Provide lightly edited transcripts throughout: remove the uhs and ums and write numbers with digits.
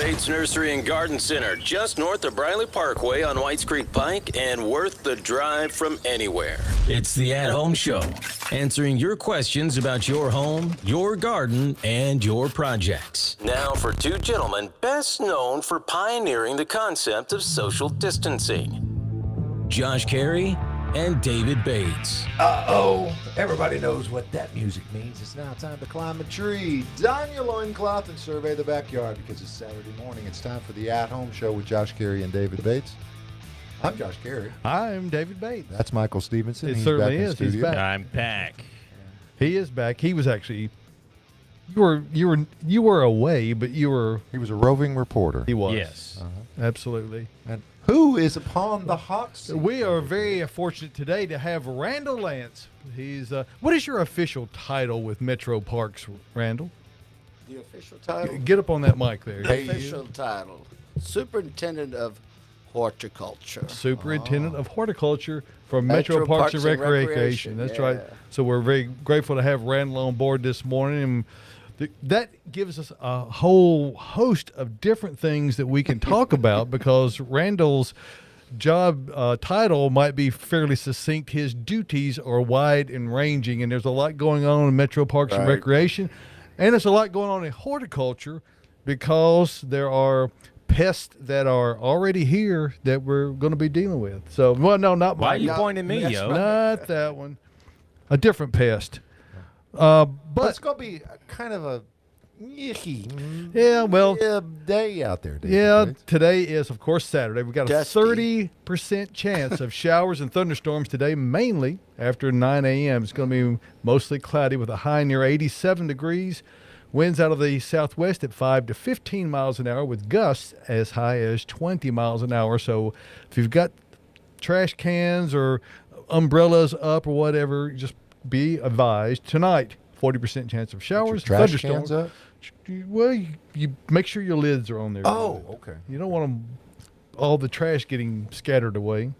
Bates Nursery and Garden Center, just north of Briley Parkway on Whites Creek Pike and worth the drive from anywhere. It's the At Home Show, answering your questions about your home, your garden, and your projects. Now for two gentlemen best known for pioneering the concept of social distancing, Josh Cary and David Bates. Uh-oh. Everybody knows what that music means. It's now time to climb a tree, don your loincloth, and survey the backyard because it's Saturday morning. It's time for the At Home Show with Josh Cary and David Bates. I'm Josh Cary. I'm David Bates. That's Michael Stevenson. It He's certainly back in is. studio. He's back. I'm back. He is back. He was actually you were away, but He was a roving reporter. he was. Yes. Absolutely. And who is upon the hot seat? We are very fortunate today to have Randall Lance. He's what is your official title with Metro Parks, Randall? The official title? Get up on that mic there. The official title. Superintendent of Horticulture. Superintendent of Horticulture for Metro Parks and Recreation. That's right. So we're very grateful to have Randall on board this morning. And that gives us a whole host of different things that we can talk about because Randall's job title might be fairly succinct. His duties are wide and ranging, and there's a lot going on in Metro Parks and Recreation. And there's a lot going on in horticulture because there are pests that are already here that we're going to be dealing with. So, well, no, not Why are mine. you pointing at me, yo? Not that one. A different pest. But But it's going to be kind of a yucky day out there, David yeah, Bates. today is, of course, Saturday. We've got a Dusty. 30% chance of showers and thunderstorms today, mainly after 9 a.m. It's going to be mostly cloudy with a high near 87 degrees. Winds out of the southwest at 5 to 15 miles an hour with gusts as high as 20 miles an hour. So if you've got trash cans or umbrellas up or whatever, just be advised. Tonight, 40% chance of showers, Trash thunderstorms. cans up? Well, you make sure your lids are on there. Oh, okay. You don't want all the trash getting scattered away.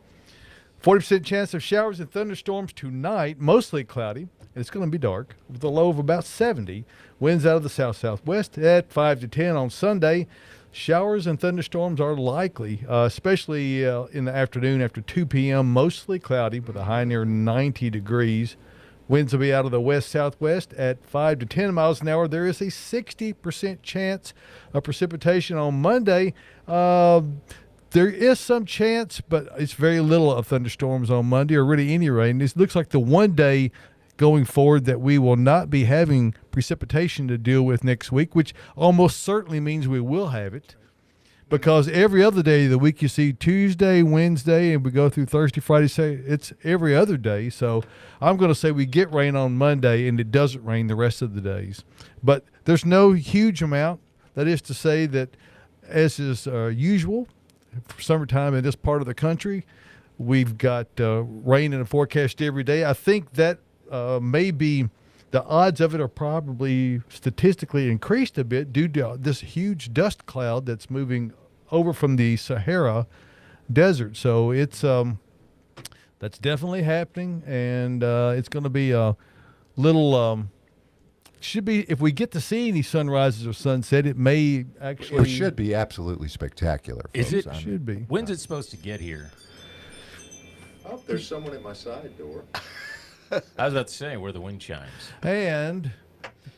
40% chance of showers and thunderstorms tonight, mostly cloudy. It's going to be dark with a low of about 70. Winds out of the south-southwest at 5 to 10 on Sunday. Showers and thunderstorms are likely, especially in the afternoon after 2 p.m., mostly cloudy with a high near 90 degrees. Winds will be out of the west-southwest at 5 to 10 miles an hour. There is a 60% chance of precipitation on Monday. There is some chance, but it's very little of thunderstorms on Monday or really any rain. This looks like the one day going forward that we will not be having precipitation to deal with next week, which almost certainly means we will have it. Because every other day of the week you see Tuesday, Wednesday, and we go through Thursday, Friday, Saturday. It's every other day. So I'm going to say we get rain on Monday and it doesn't rain the rest of the days. But there's no huge amount. That is to say that, as is usual for summertime in this part of the country, we've got rain in the forecast every day. I think that maybe the odds of it are probably statistically increased a bit due to this huge dust cloud that's moving over from the Sahara Desert. So it's that's definitely happening, and it's going to be a little. Should be if we get to see any sunrises or sunset, it may actually. It should be absolutely spectacular. Is folks. it? I mean, Should be. When's it supposed to get here? oh, there's someone at my side door. I was about to say where the wind chimes. And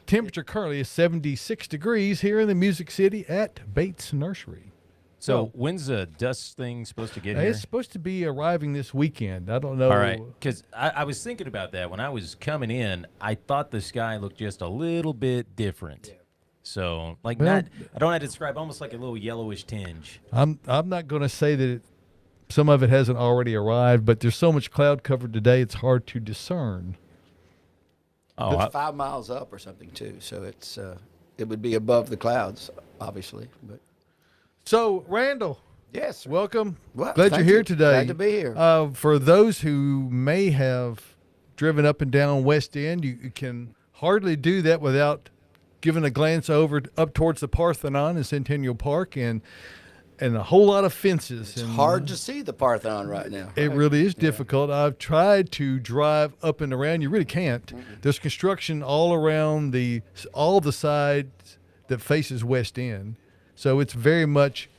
temperature currently is 76 degrees here in the Music City at Bates Nursery. So when's the dust thing supposed to get here? It's supposed to be arriving this weekend. I don't know. All right, because I was thinking about that when I was coming in. I thought the sky looked just a little bit different. Yeah. So, like, Well, I don't know how to describe, almost like a little yellowish tinge. I'm not going to say that some of it hasn't already arrived, but there's so much cloud cover today, it's hard to discern. Oh, It's 5 miles up or something too, so it's it would be above the clouds, obviously. But So, Randall, yes, sir. welcome. Well, Glad you're thank here you. today. Glad to be here. For those who may have driven up and down West End, you can hardly do that without giving a glance over up towards the Parthenon in Centennial Park and a whole lot of fences. It's hard to see the Parthenon right now. It really is difficult. I've tried to drive up and around. You really can't. Mm-hmm. There's construction all around all the sides that faces West End. So it's very much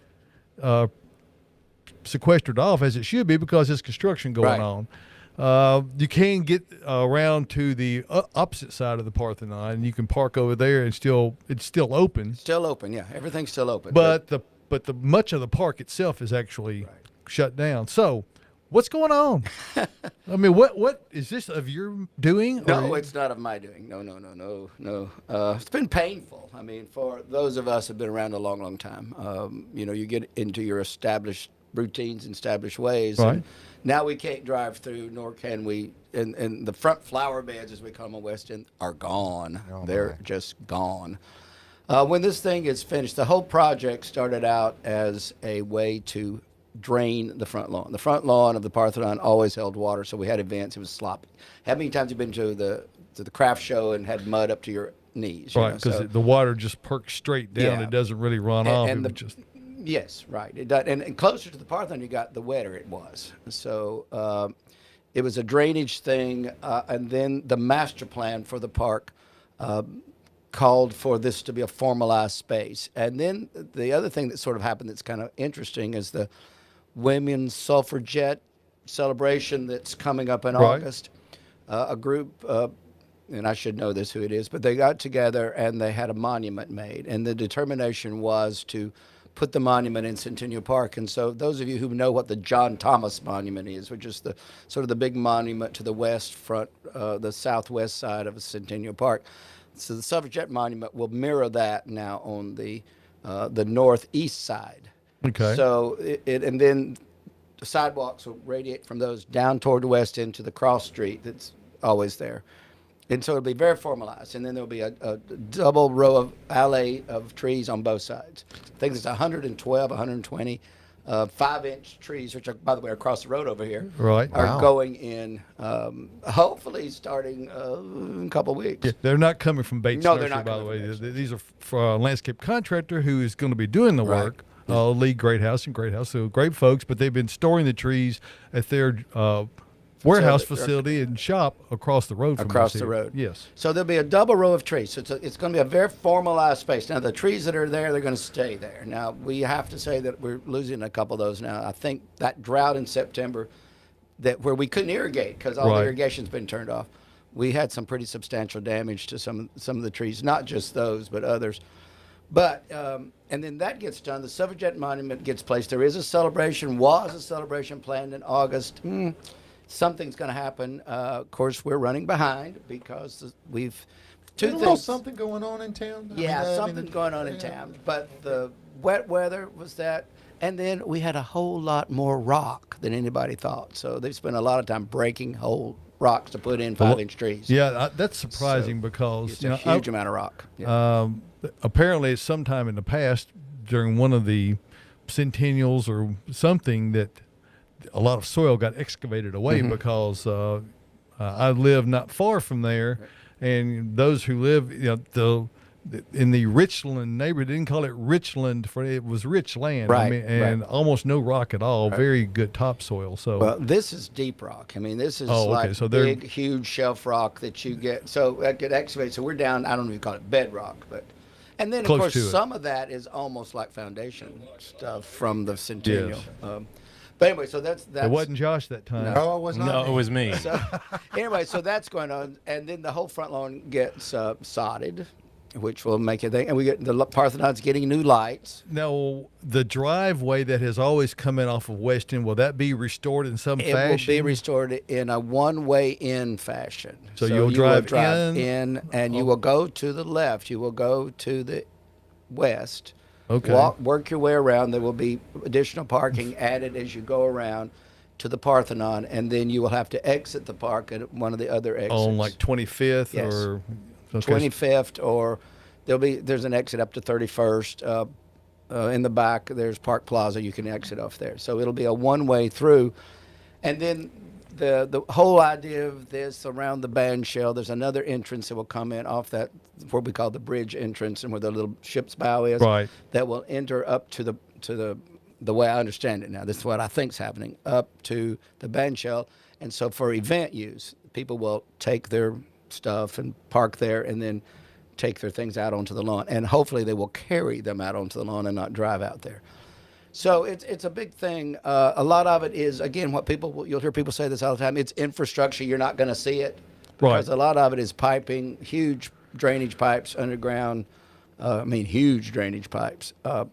sequestered off, as it should be, because there's construction going Right. on. You can get around to the opposite side of the Parthenon, and you can park over there, and it's still open. Still open, yeah. Everything's still open. But the much of the park itself is actually shut down. So, what's going on? I mean, what is this of your doing? no, or- it's not of my doing. No. It's been painful. I mean, for those of us who've been around a long, long time, you get into your established routines and established ways. Right. And now we can't drive through, nor can we. And the front flower beds, as we call them in West End, are gone. Oh, They're my. just gone. When this thing is finished, the whole project started out as a way to drain the front lawn. The front lawn of the Parthenon always held water, so we had events. It was sloppy. How many times have you been to the craft show and had mud up to your knees? Right, because the water just perks straight down. Yeah. It doesn't really run off. and It the, would just yes, right. It does, and closer to the Parthenon, you got the wetter it was. So it was a drainage thing, and then the master plan for the park called for this to be a formalized space. And then the other thing that sort of happened that's kind of interesting is the women's suffragette celebration that's coming up in Right. August. A group, and I should know this who it is, but they got together and they had a monument made. And the determination was to put the monument in Centennial Park. And so those of you who know what the John Thomas Monument is, which is the sort of the big monument to the west front, the southwest side of Centennial Park. So the Suffragette Monument will mirror that now on the northeast side. Okay. So and then the sidewalks will radiate from those down toward the west end to the cross street that's always there. And so it'll be very formalized. And then there'll be a double row of alley of trees on both sides. I think it's 112, 120 5-inch trees, which are, by the way, across the road over here, Right. are Wow. going in, hopefully starting in a couple of weeks. Yeah, they're not coming from Bates No, Nursery, they're not by the coming way. from Bates These are for a landscape contractor who is going to be doing the Right. work. Lee Great House and Great House, so great folks, but they've been storing the trees at their warehouse facility and shop across the road from Across us the here. road. Yes. So there'll be a double row of trees. So it's going to be a very formalized space. Now, the trees that are there, they're going to stay there. Now, we have to say that we're losing a couple of those now. I think that drought in September, where we couldn't irrigate because all Right. the irrigation's been turned off, we had some pretty substantial damage to some of the trees, not just those, but others. But, and then that gets done. The Suffragette Monument gets placed. There is a celebration, was a celebration planned in August. Something's going to happen. Of course, we're running behind because we've two There's a little things. something going on in town. Something's going on in town. But the wet weather was that. And then we had a whole lot more rock than anybody thought. So they've spent a lot of time breaking whole rocks to put in 5-inch trees. Yeah, that's surprising because It's a huge amount of rock. apparently, sometime in the past, during one of the centennials or something, that a lot of soil got excavated away because I live not far from there, and those who live, in the Richland neighborhood, didn't call it Richland, for it was rich land. Right, and right. almost no rock at all. Very good topsoil. So Well, this is deep rock. I mean, this is Oh, okay. like So they're- big, huge shelf rock that you get. So that get excavated. So we're down. I don't know if you call it bedrock, but and then Close of course to it. some of that is almost like foundation stuff from the Centennial. Yes. But anyway, so that's it wasn't Josh that time. No, it was not. No, me. it was me. so anyway. So that's going on, and then the whole front lawn gets sodded, which will make it thing. And we get the Parthenon's getting new lights. Now, the driveway that has always come in off of West End, will that be restored in some It fashion? will be restored in a one-way in fashion. So you'll you drive will drive in- and you will go to the left. You will go to the west. Okay. Work your way around. There will be additional parking added as you go around to the Parthenon, and then you will have to exit the park at one of the other exits. On like 25th Yes. or okay. 25th, or there's an exit up to 31st. In the back, there's Park Plaza. You can exit off there. So it'll be a one-way through. And then the whole idea of this around the band shell, there's another entrance that will come in off that, what we call the bridge entrance, and where the little ship's bow is. Right. That will enter up to the way I understand it now. This is what I think's happening, up to the band shell. And so for event use, people will take their stuff and park there, and then take their things out onto the lawn, and hopefully they will carry them out onto the lawn and not drive out there. So it's a big thing. A lot of it is, again, you'll hear people say this all the time. It's infrastructure. You're not going to see it because a lot of it is piping, huge drainage pipes underground. Huge drainage pipes. And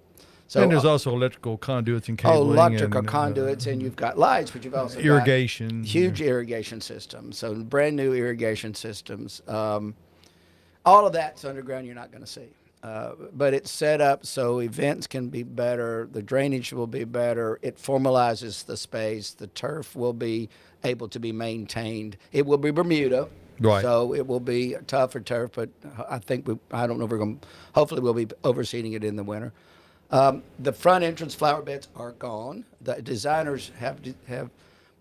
there's also electrical conduits and cabling. Electrical conduits, and you've got lights, but you've also irrigation, got huge irrigation systems. So brand new irrigation systems. All of that's underground. You're not going to see. But it's set up so events can be better. The drainage will be better. It formalizes the space. The turf will be able to be maintained. It will be Bermuda. Right. So it will be tougher turf, but I don't know if we're going to, hopefully we'll be overseeding it in the winter. The front entrance flower beds are gone. The designers have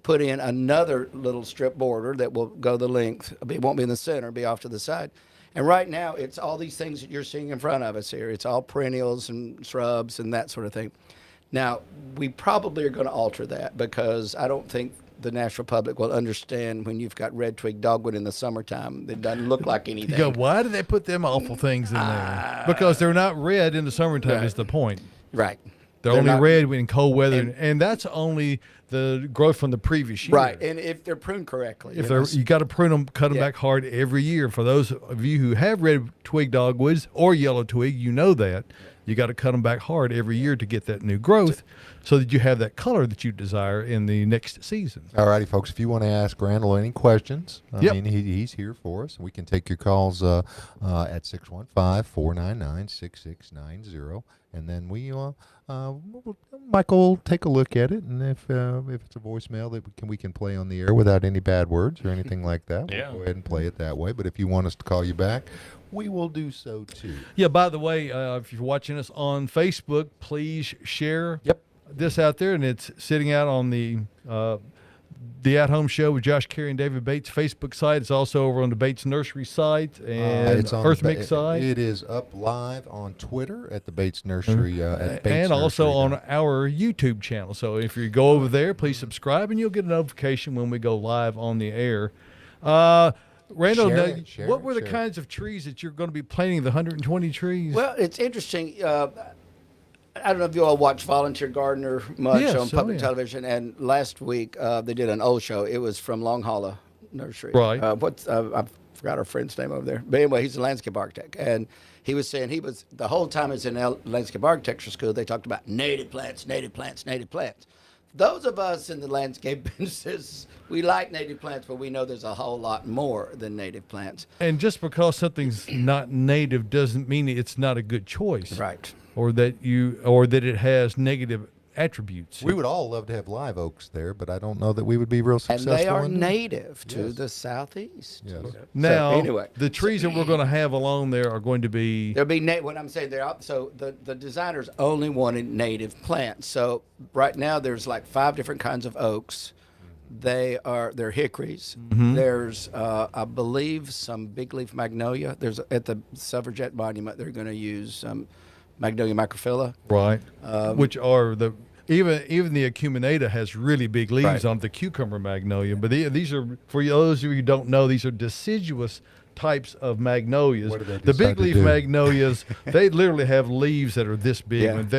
put in another little strip border that will go the length. It won't be in the center, it'll be off to the side. And right now, it's all these things that you're seeing in front of us here. It's all perennials and shrubs and that sort of thing. Now, we probably are going to alter that because I don't think the national public will understand when you've got red twig dogwood in the summertime. It doesn't look like anything. You go, why do they put them awful things in there? Because they're not red in the summertime is the point. Right. They're only red in cold weather, and that's only the growth from the previous year. Right, and if they're pruned correctly. You got to prune them, cut them back hard every year. For those of you who have red twig dogwoods or yellow twig, you know that. You got to cut them back hard every year to get that new growth so that you have that color that you desire in the next season. All righty, folks. If you want to ask Randall any questions, he's here for us. We can take your calls at 615-499-6690. And then Michael will take a look at it, and if it's a voicemail that we can play on the air without any bad words or anything like that, we'll go ahead and play it that way. But if you want us to call you back, we will do so too. Yeah, by the way, if you're watching us on Facebook, please share this out there, and it's sitting out on the At Home Show with Josh Cary and David Bates Facebook site. It's also over on the Bates Nursery site and it's on Earth Mix site. It is up live on Twitter at the Bates Nursery. At Bates and also Nursery on our YouTube channel. So if you go over there, please subscribe, and you'll get a notification when we go live on the air. Randall, what were the kinds of trees that you're going to be planting, the 120 trees? Well, it's interesting. I don't know if you all watch Volunteer Gardener much on public television. And last week they did an old show. It was from Long Hollow Nursery. Right. I forgot our friend's name over there. But anyway, he's a landscape architect. And he was saying the whole time he was in landscape architecture school, they talked about native plants, native plants, native plants. Those of us in the landscape business, we like native plants, but we know there's a whole lot more than native plants. And just because something's not native doesn't mean it's not a good choice. Right. Or that it has negative attributes. We would all love to have live oaks there, but I don't know that we would be real successful. And they are native to the southeast. Yes. Now, so anyway, the trees that we're going to have along there are going to be... There'll be what I'm saying. So the designers only wanted native plants. So right now there's like 5 different kinds of oaks. They're hickories. Mm-hmm. There's I believe some big leaf magnolia. There's at the Suffragette Monument they're going to use Magnolia macrophylla. Right. Which are even the acuminata has really big leaves on the cucumber magnolia. But these are, for those of you who don't know, these are deciduous types of magnolias. The big leaf magnolias, they literally have leaves that are this big. Yeah. And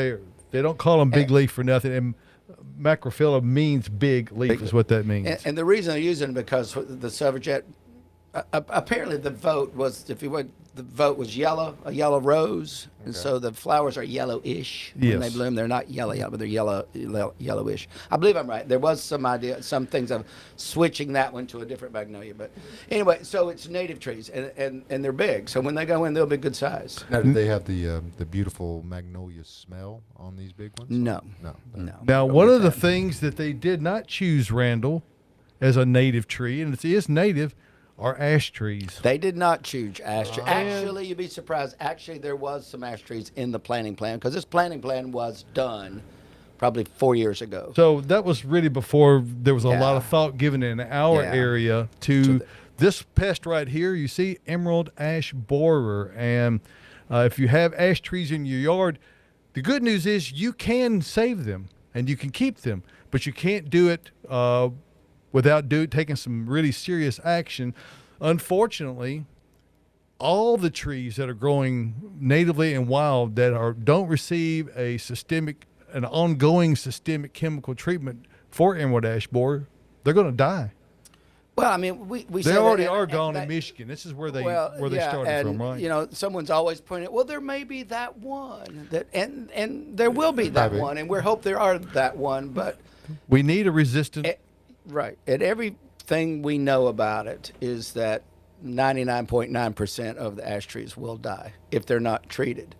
they don't call them big leaf for nothing. And macrophylla means big leaf is what that means. And the reason they're using it because the Suffragette, apparently the vote was, the vote was yellow, a yellow rose, and so the flowers are yellowish when they bloom. They're not yellow, but they're yellowish. I believe I'm right. There was some things of switching that one to a different magnolia, but anyway, so it's native trees, and they're big. So when they go in, they'll be good size. Now, do they have the beautiful magnolia smell on these big ones? No. Now, one of the things that they did not choose, Randall, as a native tree, and it is native, are ash trees. They did not choose ash trees. Actually, you'd be surprised. Actually, there was some ash trees in the planting plan because this planting plan was done probably 4 years ago. So that was really before there was a lot of thought given in our area to this pest right here. You see emerald ash borer. And if you have ash trees in your yard, the good news is you can save them and you can keep them, but you can't do it without taking some really serious action. Unfortunately, all the trees that are growing natively and wild that don't receive an ongoing systemic chemical treatment for emerald ash borer, they're going to die. Well, I mean, we They say already that, are and gone that- in Michigan. This is where they yeah, started and, from, right? You know, someone's always pointing. Well, there may be that one that, and there will be that Maybe. one, and we hope there are that one. But We need a resistant. right, and everything we know about it is that 99.9% of the ash trees will die if they're not treated,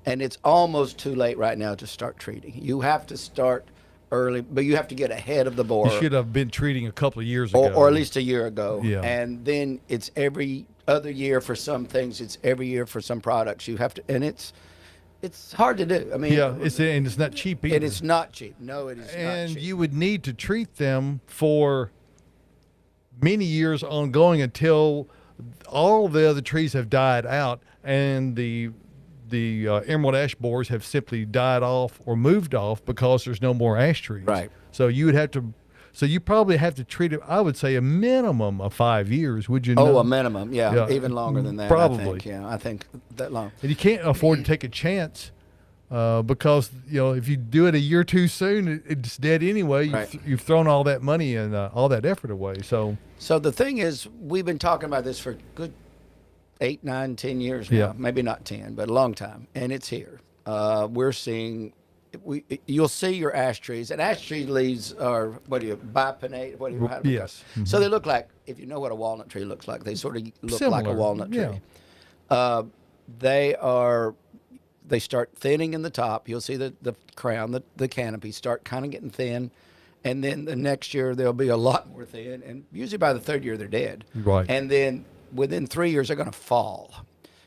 and it's almost too late right now to start treating. You have to start early, but you have to get ahead of the borer. You should have been treating a couple of years ago. Or at least a year ago. Yeah. And then it's every other year for some things. It's every year for some products. You have to, and it's hard to do. I mean, Yeah, and it's not cheap either. and it's not cheap. No, it is not And cheap. you would need to treat them for many years ongoing until all the other trees have died out and the emerald ash borers have simply died off or moved off because there's no more ash trees. Right. So you probably have to treat it, I would say, a minimum of 5 years, would you Oh, know? a minimum, yeah, Yeah, even longer than that. probably. I think, yeah, I think that long. And you can't afford to take a chance because, if you do it a year too soon, it's dead anyway. Right. You've thrown all that money and all that effort away. So So the thing is, we've been talking about this for good 8, 9, 10 years now. Yeah. Maybe not 10, but a long time, and it's here. We're seeing. You'll see your ash trees, and ash tree leaves are bipinnate? How do you Yes. So they look like, if you know what a walnut tree looks like, they sort of look like a Similar, walnut tree. yeah. They start thinning in the top. You'll see the crown, the canopy start kind of getting thin, and then the next year they'll be a lot more thin, and usually by the third year they're dead. Right. And then within 3 years they're going to fall,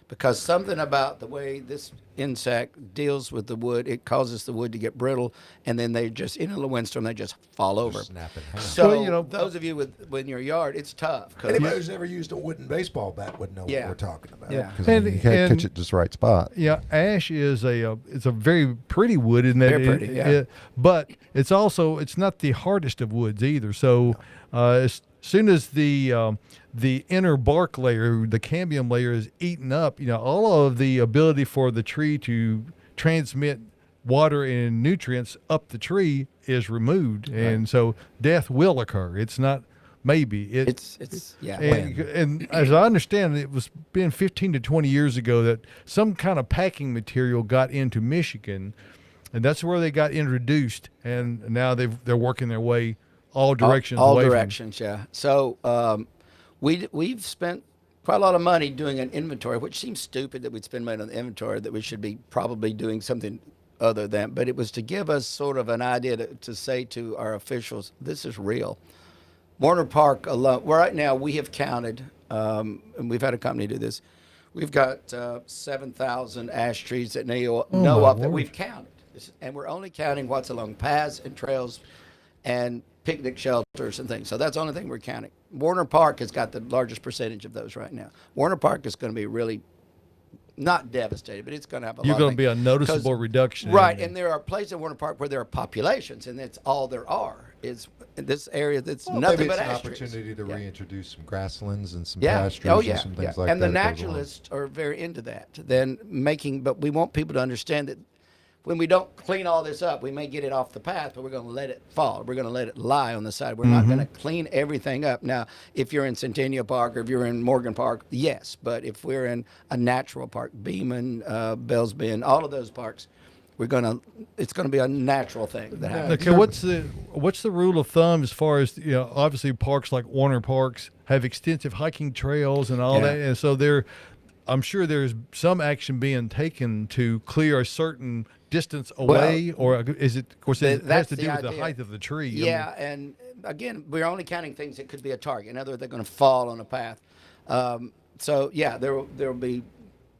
because something about the way this insect deals with the wood, it causes the wood to get brittle, and then they just, in a windstorm, they just fall over. snap in half. So Well, those of you in your yard, it's tough. 'Cause Anybody who's ever used a wooden baseball bat would know Yeah. what we're talking about. Yeah. Because And- you can't and- catch it just right spot. Yeah, ash is it's a very pretty wood, isn't it? Very pretty, yeah. But it's not the hardest of woods either. So as soon as the inner bark layer, the cambium layer, is eaten up, all of the ability for the tree to transmit water and nutrients up the tree is removed, and so death will occur. It's not maybe. it's yeah. And as I understand, it was been 15 to 20 years ago that some kind of packing material got into Michigan, and that's where they got introduced. And now they're working their way all directions. All away directions, yeah. So we've spent quite a lot of money doing an inventory, which seems stupid that we'd spend money on the inventory, that we should be probably doing something other than. But it was to give us sort of an idea to say to our officials, this is real. Warner Park alone, right now we have counted, and we've had a company do this. We've got 7,000 ash trees that know of that word. we've counted. And we're only counting what's along paths and trails and picnic shelters and things. So that's the only thing we're counting. Warner Park has got the largest percentage of those right now. Warner Park is going to be really not devastated, but it's going to have a You're lot going of to be a noticeable 'cause- reduction. in Right, it. and there are places in Warner Park where there are populations, and that's all there are. Is in this area that's Well, nothing maybe but it's an ash trees. opportunity to Yeah. reintroduce some grasslands and some Yeah. pastures Oh, and yeah. some Yeah. things like and that. the goes along. naturalists are very into that. Then but we want people to understand that when we don't clean all this up, we may get it off the path, but we're going to let it fall. We're going to let it lie on the side. We're not going to clean everything up. Now, if you're in Centennial Park or if you're in Morgan Park, yes. But if we're in a natural park, Beeman, Bells Bend, all of those parks, it's going to be a natural thing that happens. Okay, what's the rule of thumb as far as obviously parks like Warner Parks have extensive hiking trails and all Yeah. that, and so I'm sure there's some action being taken to clear a certain distance away, or is it? Of course, it has That's to do the with the idea. height of the tree. Yeah, and again, we're only counting things that could be a target. In other words, they're going to fall on a path. So yeah, there will be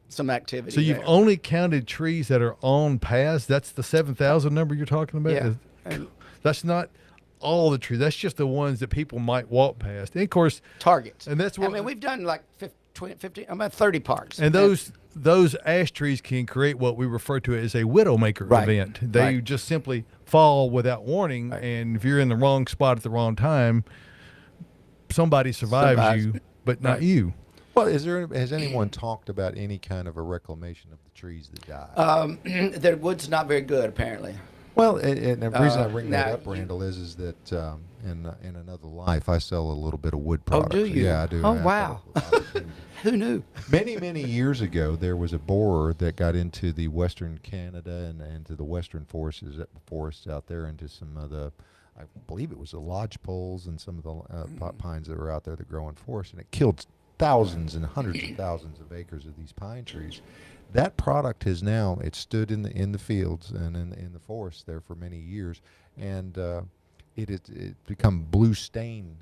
some activity. So you've there. only counted trees that are on paths. That's the 7,000 number you're talking about. Yeah. And That's not all the trees. That's just the ones that people might walk past. And of course, targets. and that's what. I mean, we've done like 15, about 30 parks. And those ash trees can create what we refer to as a widowmaker Right. event. They Right. just simply fall without warning, and if you're in the wrong spot at the wrong time, somebody survives Somebody- you, but not Right. you. Well, has anyone talked about any kind of a reclamation of the trees that died? Their wood's not very good, apparently. Well, and the reason I bring that now up, Randall, is that in another life, I sell a little bit of wood Oh, products. do you? Yeah, I do. Oh, I have wow. opportunity. Who knew? Many years ago, there was a borer that got into the western Canada and into the western forests out there, into some of the, I believe it was the lodgepoles and some of the pines that were out there that grow in forests, and it killed thousands and hundreds of thousands of acres of these pine trees. That product has now, it stood in the fields and in the forest there for many years, and it become blue stain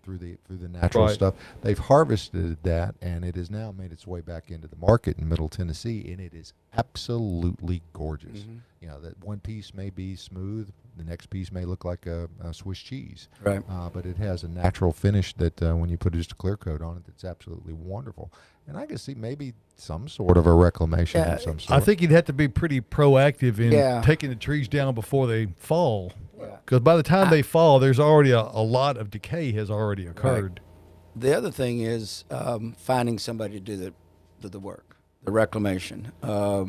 through the natural Right. stuff. They've harvested that, and it has now made its way back into the market in Middle Tennessee, and it is absolutely gorgeous. You know, that one piece may be smooth, the next piece may look like a Swiss cheese, Right. but it has a natural finish that when you put just a clear coat on it, it's absolutely wonderful. And I can see maybe some sort of a reclamation Yeah, of some sort. I think you'd have to be pretty proactive in Yeah. taking the trees down before they fall. Yeah. Because by the time they fall, there's already a lot of decay has already occurred. The other thing is finding somebody to do the work, the reclamation. Yeah,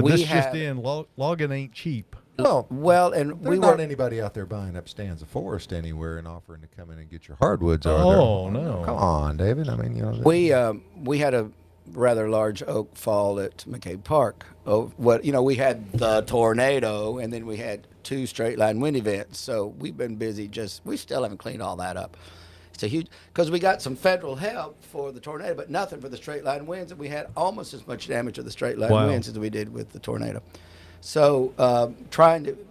We this have- just in, logging ain't cheap. Well, and There's we not were anybody out there buying up stands of forest anywhere and offering to come in and get your hardwoods. Oh, are there? no. Come on, David. I mean, you know. we had a rather large oak fall at McCabe Park. Oh, we had the tornado, and then we had 2 straight line wind events. So we've been busy. We still haven't cleaned all that up. It's a huge, because we got some federal help for the tornado, but nothing for the straight line winds, and we had almost as much damage with the straight line Wow. winds as we did with the tornado. So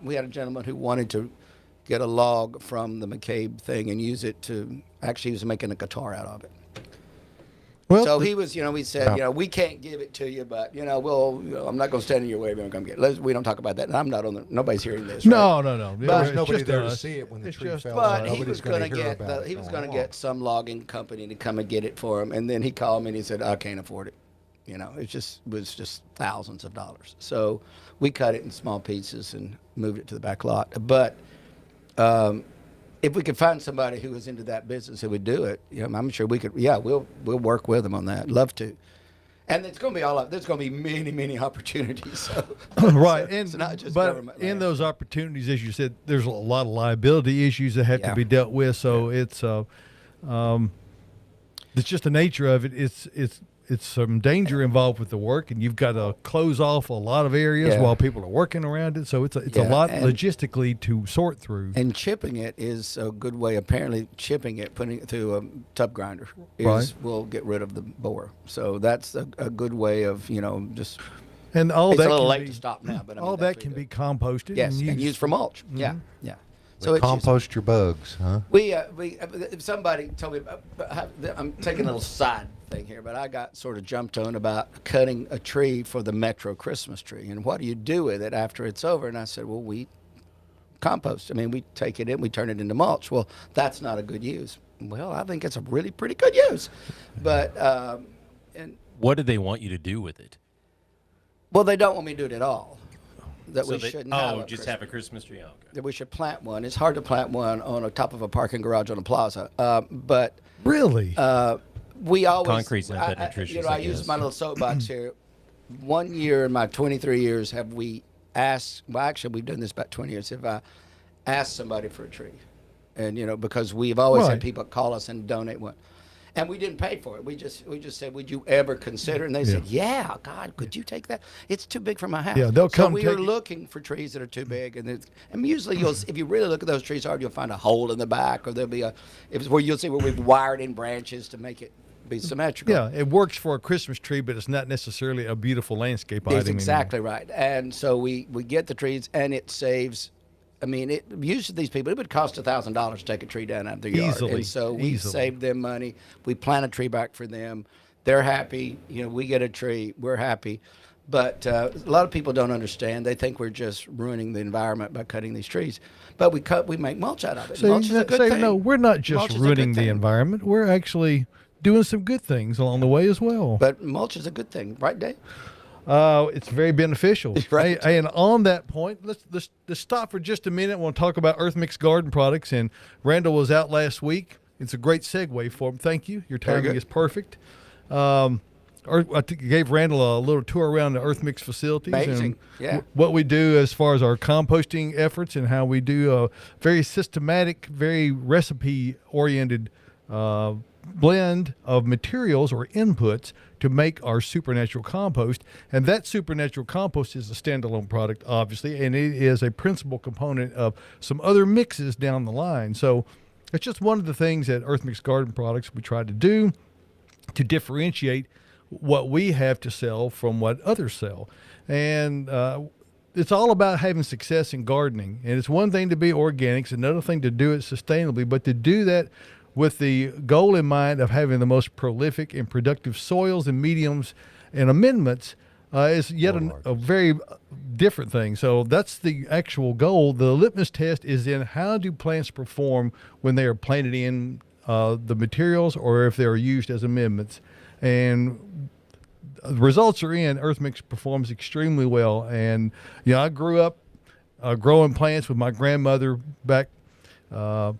we had a gentleman who wanted to get a log from the McCabe thing and use it to, actually he was making a guitar out of it. Well, So he was, we said, Yeah. we can't give it to you, but, I'm not going to stand in your way if you're going to come get it. We don't talk about that. And I'm not nobody's hearing this. Right? No. there's It's nobody just there to us. see it when the It's tree just- fell. But he Nobody's was gonna going to hear get about it he was going going to on. get some logging company to come and get it for him, and then he called me and he said, I can't afford it. It was just thousands of dollars. So we cut it in small pieces and moved it to the back lot. But if we could find somebody who was into that business who would do it, I'm sure we could. Yeah, we'll work with them on that. Love to. And it's going to be there's going to be many opportunities. So, Right, so and it's not just but government in land. those opportunities, as you said, there's a lot of liability issues that have Yeah. to be dealt with. So it's just the nature of it. It's some danger involved with the work, and you've got to close off a lot of areas Yeah. while people are working around it. So it's a Yeah, lot and- logistically to sort through. And chipping it is a good way. Apparently, chipping it, putting it through a tub grinder, Right. will get rid of the borer. So that's a good way of just. And all It's that a little can late be, to stop now, but I mean, all that's that what can you be do. composted. Yes, and used for mulch. Yeah, yeah. So it's just- compost your bugs, huh? we if somebody told me I'm taking a little side thing here, but I got sort of jumped on about cutting a tree for the Metro Christmas tree, and what do you do with it after it's over? And I said, well, we compost. I mean, we take it in, we turn it into mulch. Well, that's not a good use. Well, I think it's a really pretty good use, but and What do they want you to do with it? well, they don't want me to do it at all. That So we they- shouldn't have. just have a Christmas tree. Oh, okay. That we should plant one. It's hard to plant one on the top of a parking garage on a plaza, but. Really? We always Concrete's not that I- nutritious, I I use guess. my little soapbox here. One year in my 23 years have we asked. Well, actually, we've done this about 20 years. Have I asked somebody for a tree, and because we've always Right. had people call us and donate one, and we didn't pay for it. We just said, would you ever consider? And they said, yeah. God, could you take that? It's too big for my house. Yeah, they'll come So we take are it. looking for trees that are too big, and usually if you really look at those trees hard, you'll find a hole in the back, or there'll be where you'll see where we've wired in branches to make it be symmetrical. yeah, it works for a Christmas tree, but it's not necessarily a beautiful landscape item. That's anymore. exactly right. And so we get the trees, and it saves. I mean, it usually these people, it would cost $1,000 to take a tree down out of their yard. Easily, And so we easily. save them money. We plant a tree back for them. They're happy. We get a tree. We're happy. But a lot of people don't understand. They think we're just ruining the environment by cutting these trees. But we make mulch out of it. So mulch is a good thing. no, we're not just Mulch is a good ruining the thing. environment. We're actually doing some good things along the way as well. But mulch is a good thing, right, Dave? It's very beneficial. Right. Hey, and on that point, let's stop for just a minute. We'll talk about Earth Mix Garden products. And Randall was out last week. It's a great segue for him. Thank you. Your Very timing good. is perfect. Gave Randall a little tour around the Earth Mix facilities. Amazing. And Yeah. what we do as far as our composting efforts and how we do a very systematic, very recipe-oriented blend of materials or inputs to make our supernatural compost. And that supernatural compost is a standalone product, obviously, and it is a principal component of some other mixes down the line. So it's just one of the things at Earth Mix Garden Products we try to do to differentiate what we have to sell from what others sell. And it's all about having success in gardening. And it's one thing to be organic, it's another thing to do it sustainably, but to do that with the goal in mind of having the most prolific and productive soils and mediums and amendments is yet a very different thing. So that's the actual goal. The litmus test is in how do plants perform when they are planted in the materials or if they are used as amendments. And the results are in. Earth Mix performs extremely well. And, you know, I grew up growing plants with my grandmother back from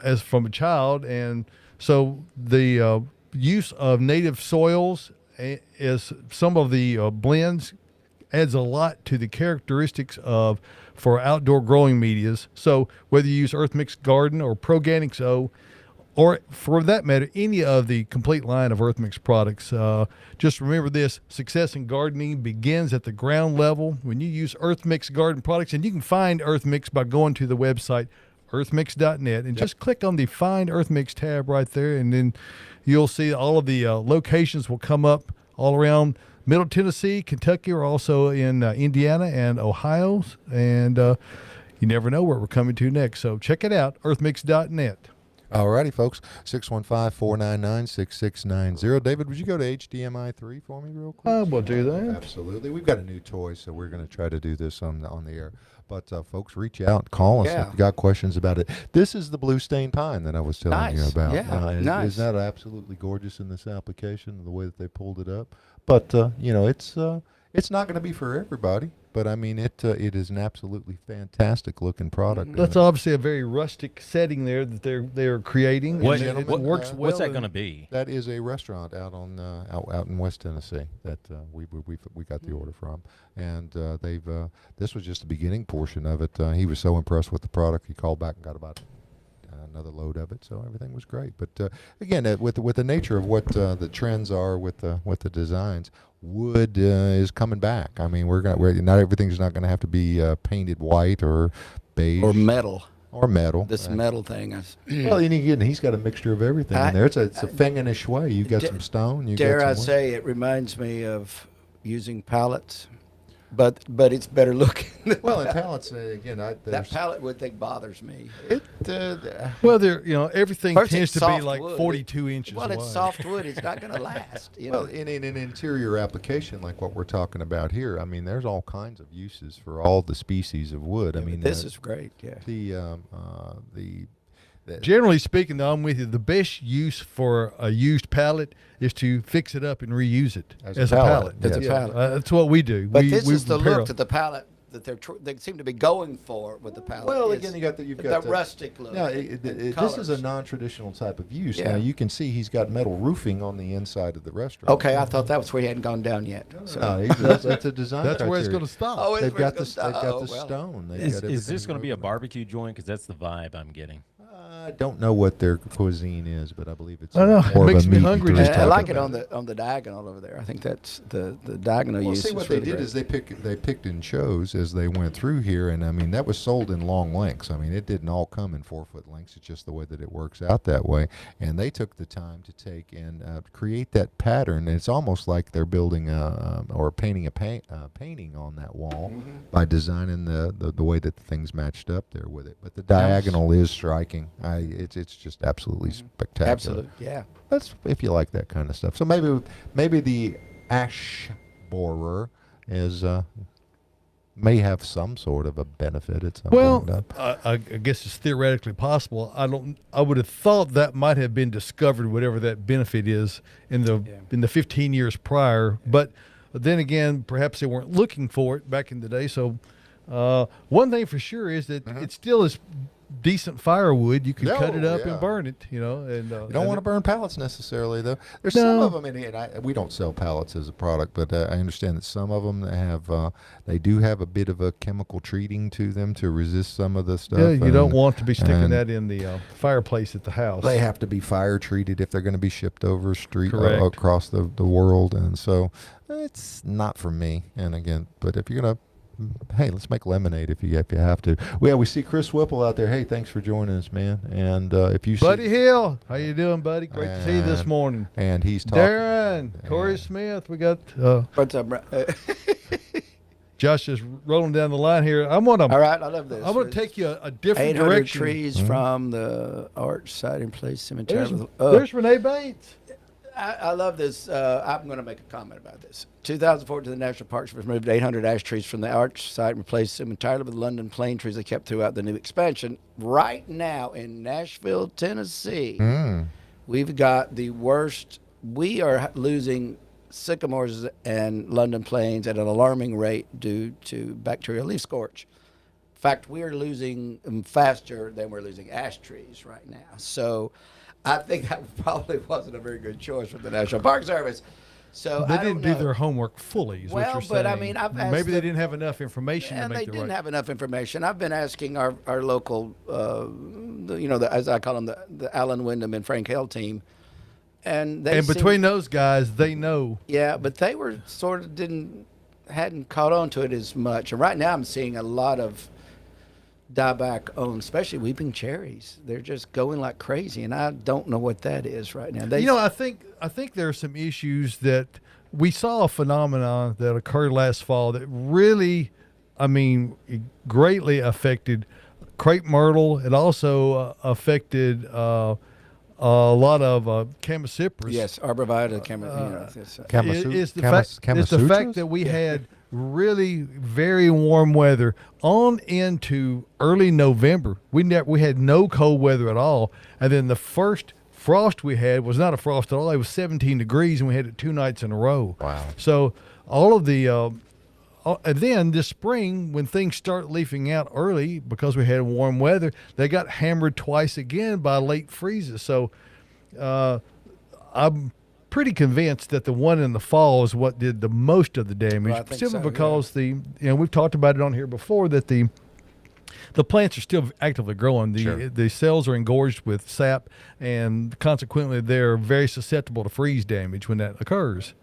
a child. And so the use of native soils is some of the blends adds a lot to the characteristics of for outdoor growing medias. So whether you use Earth Mix Garden or Proganics O, or for that matter, any of the complete line of Earth Mix products, just remember this: success in gardening begins at the ground level when you use Earth Mix Garden products. And you can find Earth Mix by going to the website earthmix.net and just click on the Find Earth Mix tab right there, and then you'll see all of the locations will come up all around Middle Tennessee, Kentucky, or also in Indiana and Ohio. And you never know where we're coming to next. So check it out, earthmix.net. All righty, folks. 615-499-6690. David, would you go to HDMI 3 for me real quick? We'll do that. Absolutely. We've got a new toy, so we're going to try to do this on the air. But, folks, reach out. Call us if you got questions about it. This is the blue stain pine that I was telling you about. Yeah, nice. Isn't that absolutely gorgeous in this application, the way that they pulled it up? But, you know, it's not going to be for everybody. But, I mean, it is an absolutely fantastic-looking product. That's obviously a very rustic setting there that they're creating. What, and it gentlemen, works well. what's that going to be? That is a restaurant out on out in West Tennessee that we got the order from, and they've this was just the beginning portion of it. He was so impressed with the product, he called back and got about another load of it, so everything was great. But again, with the nature of what the trends are with the designs, wood is coming back. I mean, not everything's not going to have to be painted white or beige Or metal. This metal thing. Well, and again, he's got a mixture of everything in there. It's a Fengenish way. You got some stone. You Dare got I some wood. say, it reminds me of using pallets, but it's better looking. Well, and pallets again. That pallet wood thing bothers me. Well, everything First, tends it's to be soft like wood. 42 inches Well, wide. it's soft wood. It's not going to last. Well, in an interior application like what we're talking about here, I mean, there's all kinds of uses for all the species of wood. I mean, this is great. Yeah. Generally speaking, though, I'm with you. The best use for a used pallet is to fix it up and reuse it as a pallet. As a pallet. That's what we do. But we this is the repair look to the pallet that they seem to be going for with the pallet. Well, is again, you've got that rustic look. No, the this is a colors. non-traditional type of use. Yeah. Now you can see he's got metal roofing on the inside of the restaurant. Okay, I thought that was where he hadn't gone down yet. So. No, that's a design. That's where it's criteria. going to stop. Oh, it's They've where got it's the gonna stop. stone. They've Is got this everything going to be a moving. barbecue joint? Because that's the vibe I'm getting. I don't know what their cuisine is, but I believe it's I know, more it of makes a me meat hungry eater's just I type like of it thing. on the diagonal over there. I think that's the diagonal Well, use. see, is what really they did great. is they picked and chose as they went through here, and I mean that was sold in long lengths. I mean it didn't all come in 4-foot lengths. It's just the way that it works out that way. And they took the time to take and create that pattern. And it's almost like they're building or painting a painting on that wall by designing the way that the things matched up there with it. But the diagonal is striking. It's just absolutely spectacular. Absolutely, yeah. That's if you like that kind of stuff. So maybe the ash borer is may have some sort of a benefit at some Well, point. I guess it's theoretically possible. I would have thought that might have been discovered, whatever that benefit is, in the 15 years prior. But then again, perhaps they weren't looking for it back in the day. So One thing for sure is that it still is decent firewood. You can cut it up yeah. and burn it, you know. And You don't want to burn pallets necessarily, though. There's some of them in here, and we don't sell pallets as a product, but I understand that some of them have, they do have a bit of a chemical treating to them to resist some of the stuff. Yeah, you don't want to be sticking that in the fireplace at the house. They have to be fire treated if they're going to be shipped over street Correct. across the world, and so it's not for me. And again, but if you're gonna, hey, let's make lemonade if you have to. Well, we see Chris Whipple out there. Hey, thanks for joining us, man. And if you Buddy see, Hill, how you doing, buddy? Great to see you this morning. and he's talking. Darren, Corey Smith, we got What's up, bro? Josh just rolling down the line here. I want to. All right, I love this. I want to take you a different 800 direction. trees from the Arch Site and Place Cemetery. There's Renee Bates. I love this. I'm going to make a comment about this. 2014, the National Park Service removed 800 ash trees from the Arch Site and replaced them entirely with London plane trees they kept throughout the new expansion. Right now in Nashville, Tennessee, we've got the worst. We are losing sycamores and London planes at an alarming rate due to bacterial leaf scorch. In fact, we are losing them faster than we're losing ash trees right now. So I think that probably wasn't a very good choice from the National Park Service. So They I didn't don't do know. their homework fully, is what Well, you're saying. but I mean, I've asked maybe they them- didn't have enough information to And make they the didn't right. have enough information. I've been asking our local, as I call them, the Alan Wyndham and Frank Hale team. And they And seem- between those guys, they know. yeah, but they were sort of hadn't caught on to it as much. And right now I'm seeing a lot of dieback on, especially weeping cherries. They're just going like crazy, and I don't know what that is right now. They, I think there are some issues that we saw a phenomenon that occurred last fall that really, it greatly affected crepe myrtle. It also affected a lot of Chamaecyparis. yes, arborvitae, It's the fact that we had really very warm weather on into early November. We had no cold weather at all, and then the first frost we had was not a frost at all. It was 17 degrees, and we had it 2 nights in a row. Wow. So all of the and then this spring, when things start leafing out early because we had warm weather, they got hammered twice again by late freezes. So I'm pretty convinced that the one in the fall is what did the most of the damage, Well, I think simply so, because we've talked about it on here before that the plants are still actively growing. The cells are engorged with sap, and consequently they're very susceptible to freeze damage when that occurs.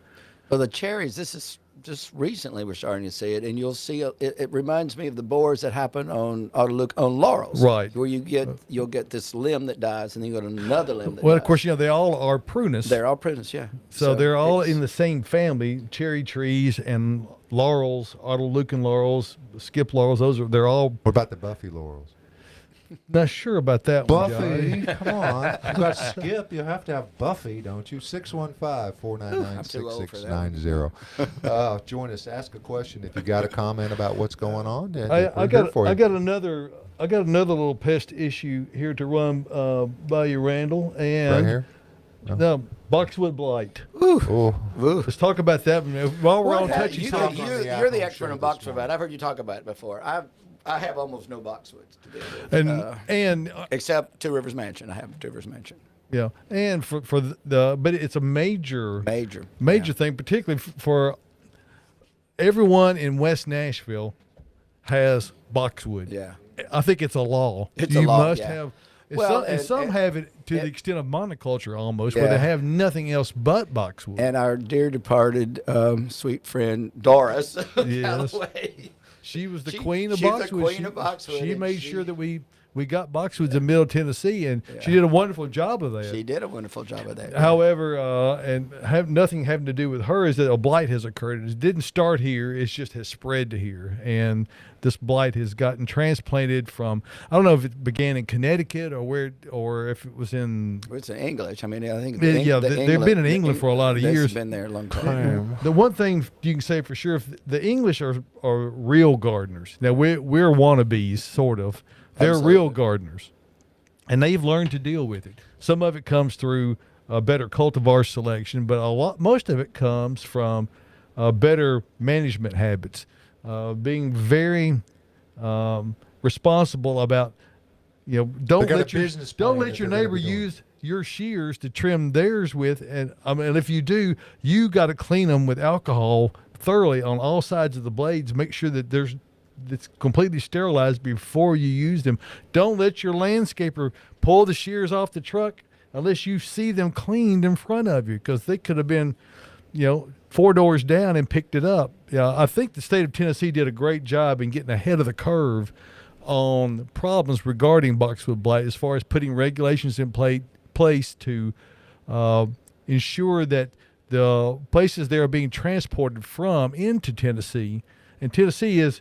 Well, the cherries, this is just recently we're starting to see it, and you'll see it reminds me of the borers that happen on laurels, Right. Where you'll get this limb that dies, and then you got another limb that Well, dies. of course, they all are prunus. They're all prunus, yeah. So they're all it's- in the same family: cherry trees and laurels, autoleucon laurels, skip laurels. They're all. What about the Buffy laurels? Not sure about that one, Johnny. Buffy, come on. You got Skip. You have to have Buffy, don't you? 615-499-6690. Join us. Ask a question if you got a comment about what's going on. And I we're here for you. got another little pest issue here to run by you, Randall. And right here. no, boxwood blight. Oh, Let's talk about that while we're on Well, touchy you, subject. on the you're the Apple expert show on this boxwood. morning. I've heard you talk about it before. I have almost no boxwoods to deal with. And Except Two Rivers Mansion. I have Two Rivers Mansion. yeah, and for but it's a major Major. thing, particularly for everyone in West Nashville has boxwood. Yeah. I think it's a law. It's you a law, must yeah. have. And Well, some and- have it to the and- extent of monoculture almost, where Yeah. they have nothing else but boxwood. And our dear departed sweet friend Doris Yes. Calloway. She was the She- queen of she's the boxwood. queen of boxwood, She and made she- sure that we got boxwoods in Middle Tennessee, and she did a wonderful job of that. She did a wonderful job of that. However, and have nothing having to do with her is that a blight has occurred. It didn't start here; it just has spread to here, and this blight has gotten transplanted from. I don't know if it began in Connecticut or if it was in. It's in English. I think. Yeah, they've been in England for a lot of they've years. Been there a long time. The one thing you can say for sure, if the English are real gardeners. Now we're wannabes, sort of. They're real Absolutely. gardeners, and they've learned to deal with it. Some of it comes through better cultivar selection, but most of it comes from better management habits, being very responsible about, don't got a let business don't plan let that your they're gonna neighbor be doing. use your shears to trim theirs with. And if you do, you got to clean them with alcohol thoroughly on all sides of the blades. Make sure that it's completely sterilized before you use them. Don't let your landscaper pull the shears off the truck unless you see them cleaned in front of you, because they could have been, 4 doors down and picked it up. I think the state of Tennessee did a great job in getting ahead of the curve on problems regarding boxwood blight, as far as putting regulations in place to ensure that the places they are being transported from into Tennessee, and Tennessee is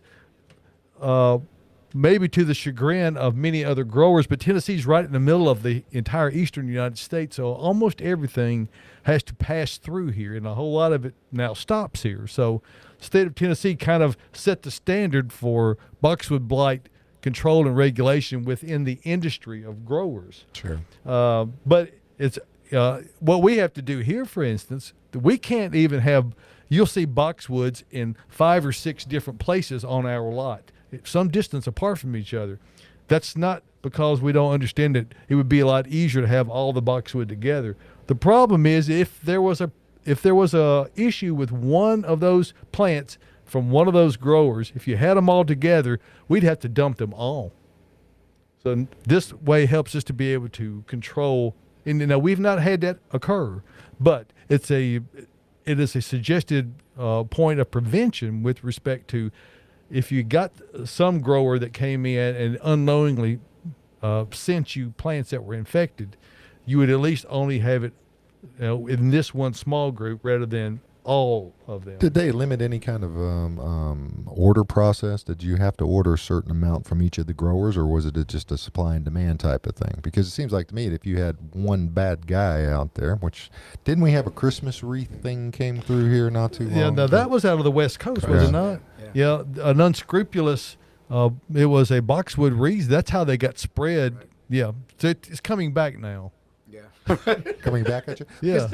maybe to the chagrin of many other growers, but Tennessee's right in the middle of the entire eastern United States, so almost everything has to pass through here, and a whole lot of it now stops here. So the state of Tennessee kind of set the standard for boxwood blight control and regulation within the industry of growers. Sure. But it's what we have to do here, for instance, we can't even have, you'll see boxwoods in 5 or 6 different places on our lot, some distance apart from each other. That's not because we don't understand that it would be a lot easier to have all the boxwood together. The problem is if there was a issue with one of those plants from one of those growers, if you had them all together, we'd have to dump them all. So this way helps us to be able to control. And we've not had that occur, but it is a suggested point of prevention with respect to, if you got some grower that came in and unknowingly sent you plants that were infected, you would at least only have it in this one small group rather than all of them. Did they limit any kind of order process? Did you have to order a certain amount from each of the growers, or was it just a supply and demand type of thing? Because it seems like to me that if you had one bad guy out there, which didn't we have a Christmas wreath thing came through here not too long? Yeah, now that was out of the West Coast, was it not? Yeah, an unscrupulous. It was a boxwood wreath. That's how they got spread. Right. Yeah, so it's coming back now. Coming back at you. Yeah.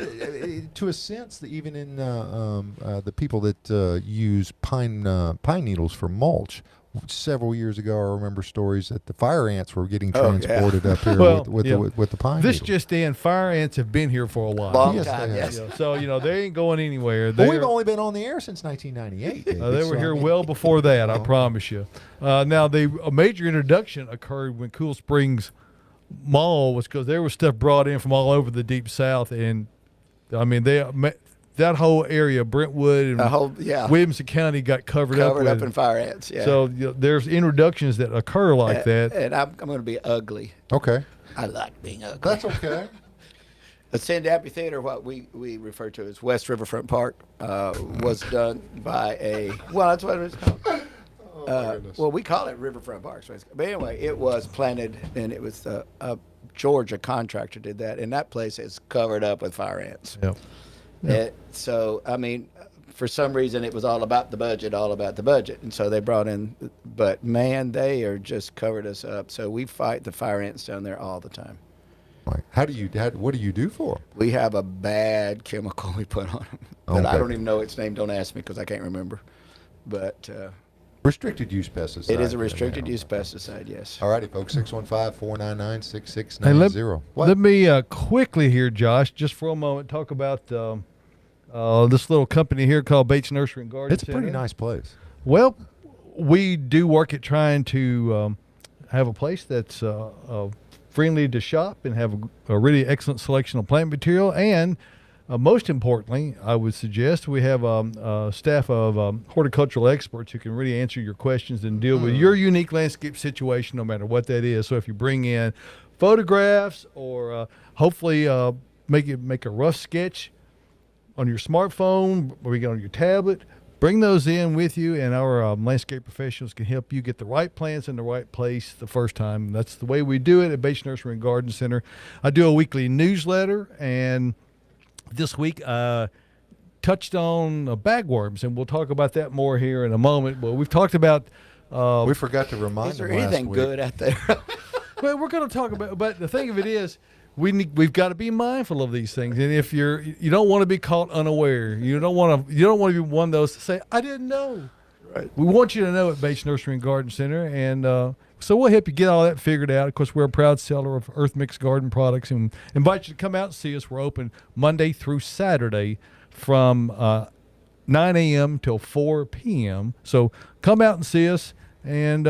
To a sense, even in the people that use pine needles for mulch, several years ago, I remember stories that the fire ants were getting transported up here with the pine This needles. just in, fire ants have been here for a while. Long time, yes. Yeah, so, they ain't going anywhere. Well, we've only been on the air since 1998. They were here well before that, I promise you. Now, a major introduction occurred when Cool Springs Mall was because there was stuff brought in from all over the deep south, and I mean that whole area, Brentwood and Williamson County, got covered up in fire ants. Yeah. So there's introductions that occur like that. And I'm going to be ugly. Okay. I like being ugly. That's okay. The Sand Amphitheater, what we refer to as West Riverfront Park, was done by that's what it was called. We call it Riverfront Parks. But anyway, it was planted, and it was a Georgia contractor did that, and that place is covered up with fire ants. Yep. So, I mean, for some reason, it was all about the budget. And so they brought in, but man, they are just covered us up. So we fight the fire ants down there all the time. Right. What do you do for them? We have a bad chemical we put on them. But I don't even know its name. Don't ask me because I can't remember. But restricted use pesticide. It is a restricted use pesticide, yes. All righty, folks, 615-499-6690. Let me quickly here, Josh, just for a moment, talk about this little company here called Bates Nursery and Garden It's a Center. pretty nice place. Well, we do work at trying to have a place that's friendly to shop and have a really excellent selection of plant material, and most importantly, I would suggest we have a staff of horticultural experts who can really answer your questions and deal with your unique landscape situation, no matter what that is. So if you bring in photographs or hopefully make a rough sketch on your smartphone or on your tablet, bring those in with you, and our landscape professionals can help you get the right plants in the right place the first time. That's the way we do it at Bates Nursery and Garden Center. I do a weekly newsletter, and this week touched on bagworms, and we'll talk about that more here in a moment. But we've talked about we forgot to remind them last week. Is there anything good out there? Well, we're going to talk about, but the thing of it is, we've got to be mindful of these things. And if you don't want to be caught unaware, you don't want to be one of those to say, I didn't know. We want you to know at Bates Nursery and Garden Center, and so we'll help you get all that figured out. Of course, we're a proud seller of Earth Mix Garden products, and invite you to come out and see us. We're open Monday through Saturday from 9 a.m. till 4 p.m. So come out and see us, and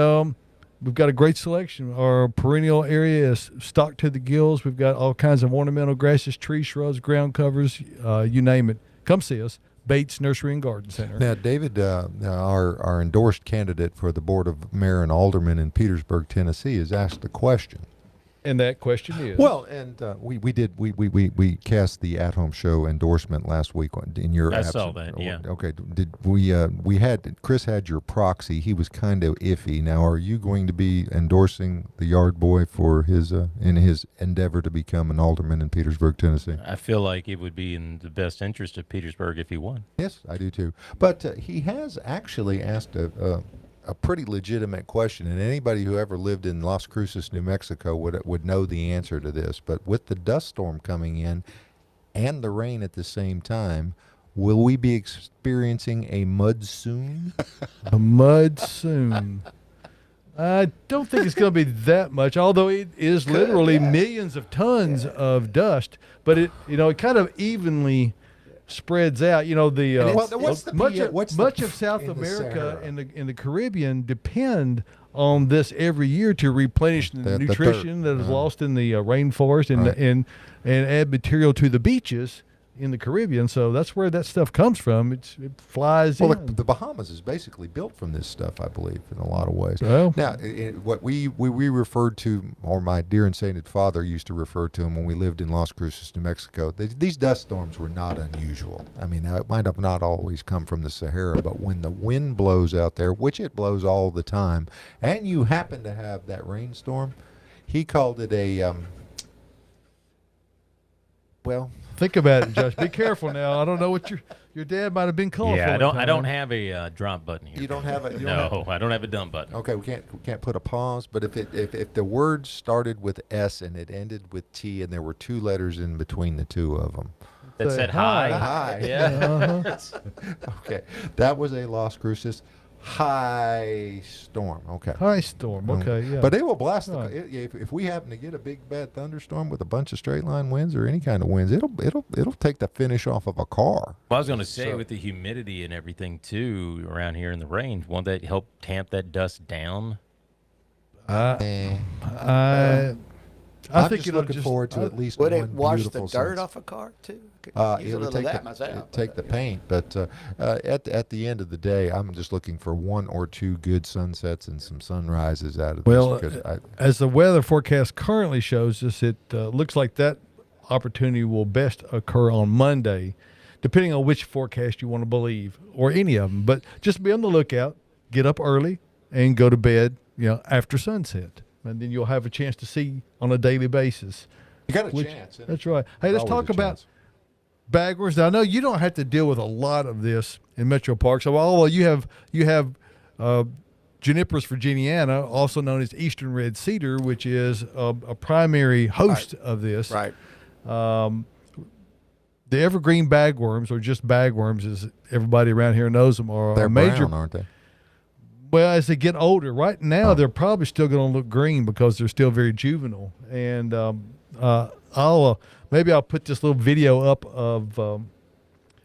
we've got a great selection. Our perennial area is stocked to the gills. We've got all kinds of ornamental grasses, trees, shrubs, ground covers, you name it. Come see us. Bates Nursery and Garden Center. Now, David, our endorsed candidate for the Board of Mayor and Aldermen in Petersburg, Tennessee, has asked a question. And that question is? Well, and we cast the At Home Show endorsement last week in your absence. I saw that, yeah. Okay, Chris had your proxy. He was kind of iffy. Now, are you going to be endorsing the Yard Boy for his in his endeavor to become an alderman in Petersburg, Tennessee? I feel like it would be in the best interest of Petersburg if he won. Yes, I do too. But he has actually asked a pretty legitimate question, and anybody who ever lived in Las Cruces, New Mexico would know the answer to this. But with the dust storm coming in and the rain at the same time, will we be experiencing a mudsoon? A mudsoon. I don't think it's going to be that much, although it is literally millions of tons of dust. But it kind of evenly spreads out. Much of South America and the Caribbean depend on this every year to replenish the nutrition that is lost in the rainforest and add material to the beaches in the Caribbean. So that's where that stuff comes from. It flies in. The Bahamas is basically built from this stuff, I believe, in a lot of ways. Well, now, what we referred to, or my dear and sainted father used to refer to them when we lived in Las Cruces, New Mexico, these dust storms were not unusual. I mean, it might have not always come from the Sahara, but when the wind blows out there, which it blows all the time, and you happen to have that rainstorm, he called it a, think about it, Josh. Be careful now. I don't know what your dad might have been called for. Yeah, I don't have a drop button here. You don't have a I don't have a dump button. Okay, we can't put a pause. But if the word started with S and it ended with T and there were two letters in between the two of them, that said hi. Hi. Yeah. Okay, that was a Las Cruces high storm. Okay. High storm. Okay, yeah. But they will blast. If we happen to get a big bad thunderstorm with a bunch of straight line winds or any kind of winds, it'll take the finish off of a car. Well, I was going to say, with the humidity and everything too around here in the range, won't that help tamp that dust down? I'm think just looking forward to at least would one it wash the beautiful dirt sunset. off a car too? It'll take the paint, but at the end of the day, I'm just looking for one or two good sunsets and some sunrises out of this. As the weather forecast currently shows us, it looks like that opportunity will best occur on Monday, depending on which forecast you want to believe, or any of them. But just be on the lookout, get up early, and go to bed, after sunset. And then you'll have a chance to see on a daily basis. You got a chance. That's right. Hey, let's talk about bagworms. Now, I know you don't have to deal with a lot of this in Metro Park. So, although you have Juniperus virginiana, also known as Eastern Red Cedar, which is a primary host of this. Right. The evergreen bagworms, or just bagworms, as everybody around here knows them, are They're a major. brown, aren't they? Well, as they get older, right now they're probably still going to look green because they're still very juvenile. And maybe I'll put this little video up of.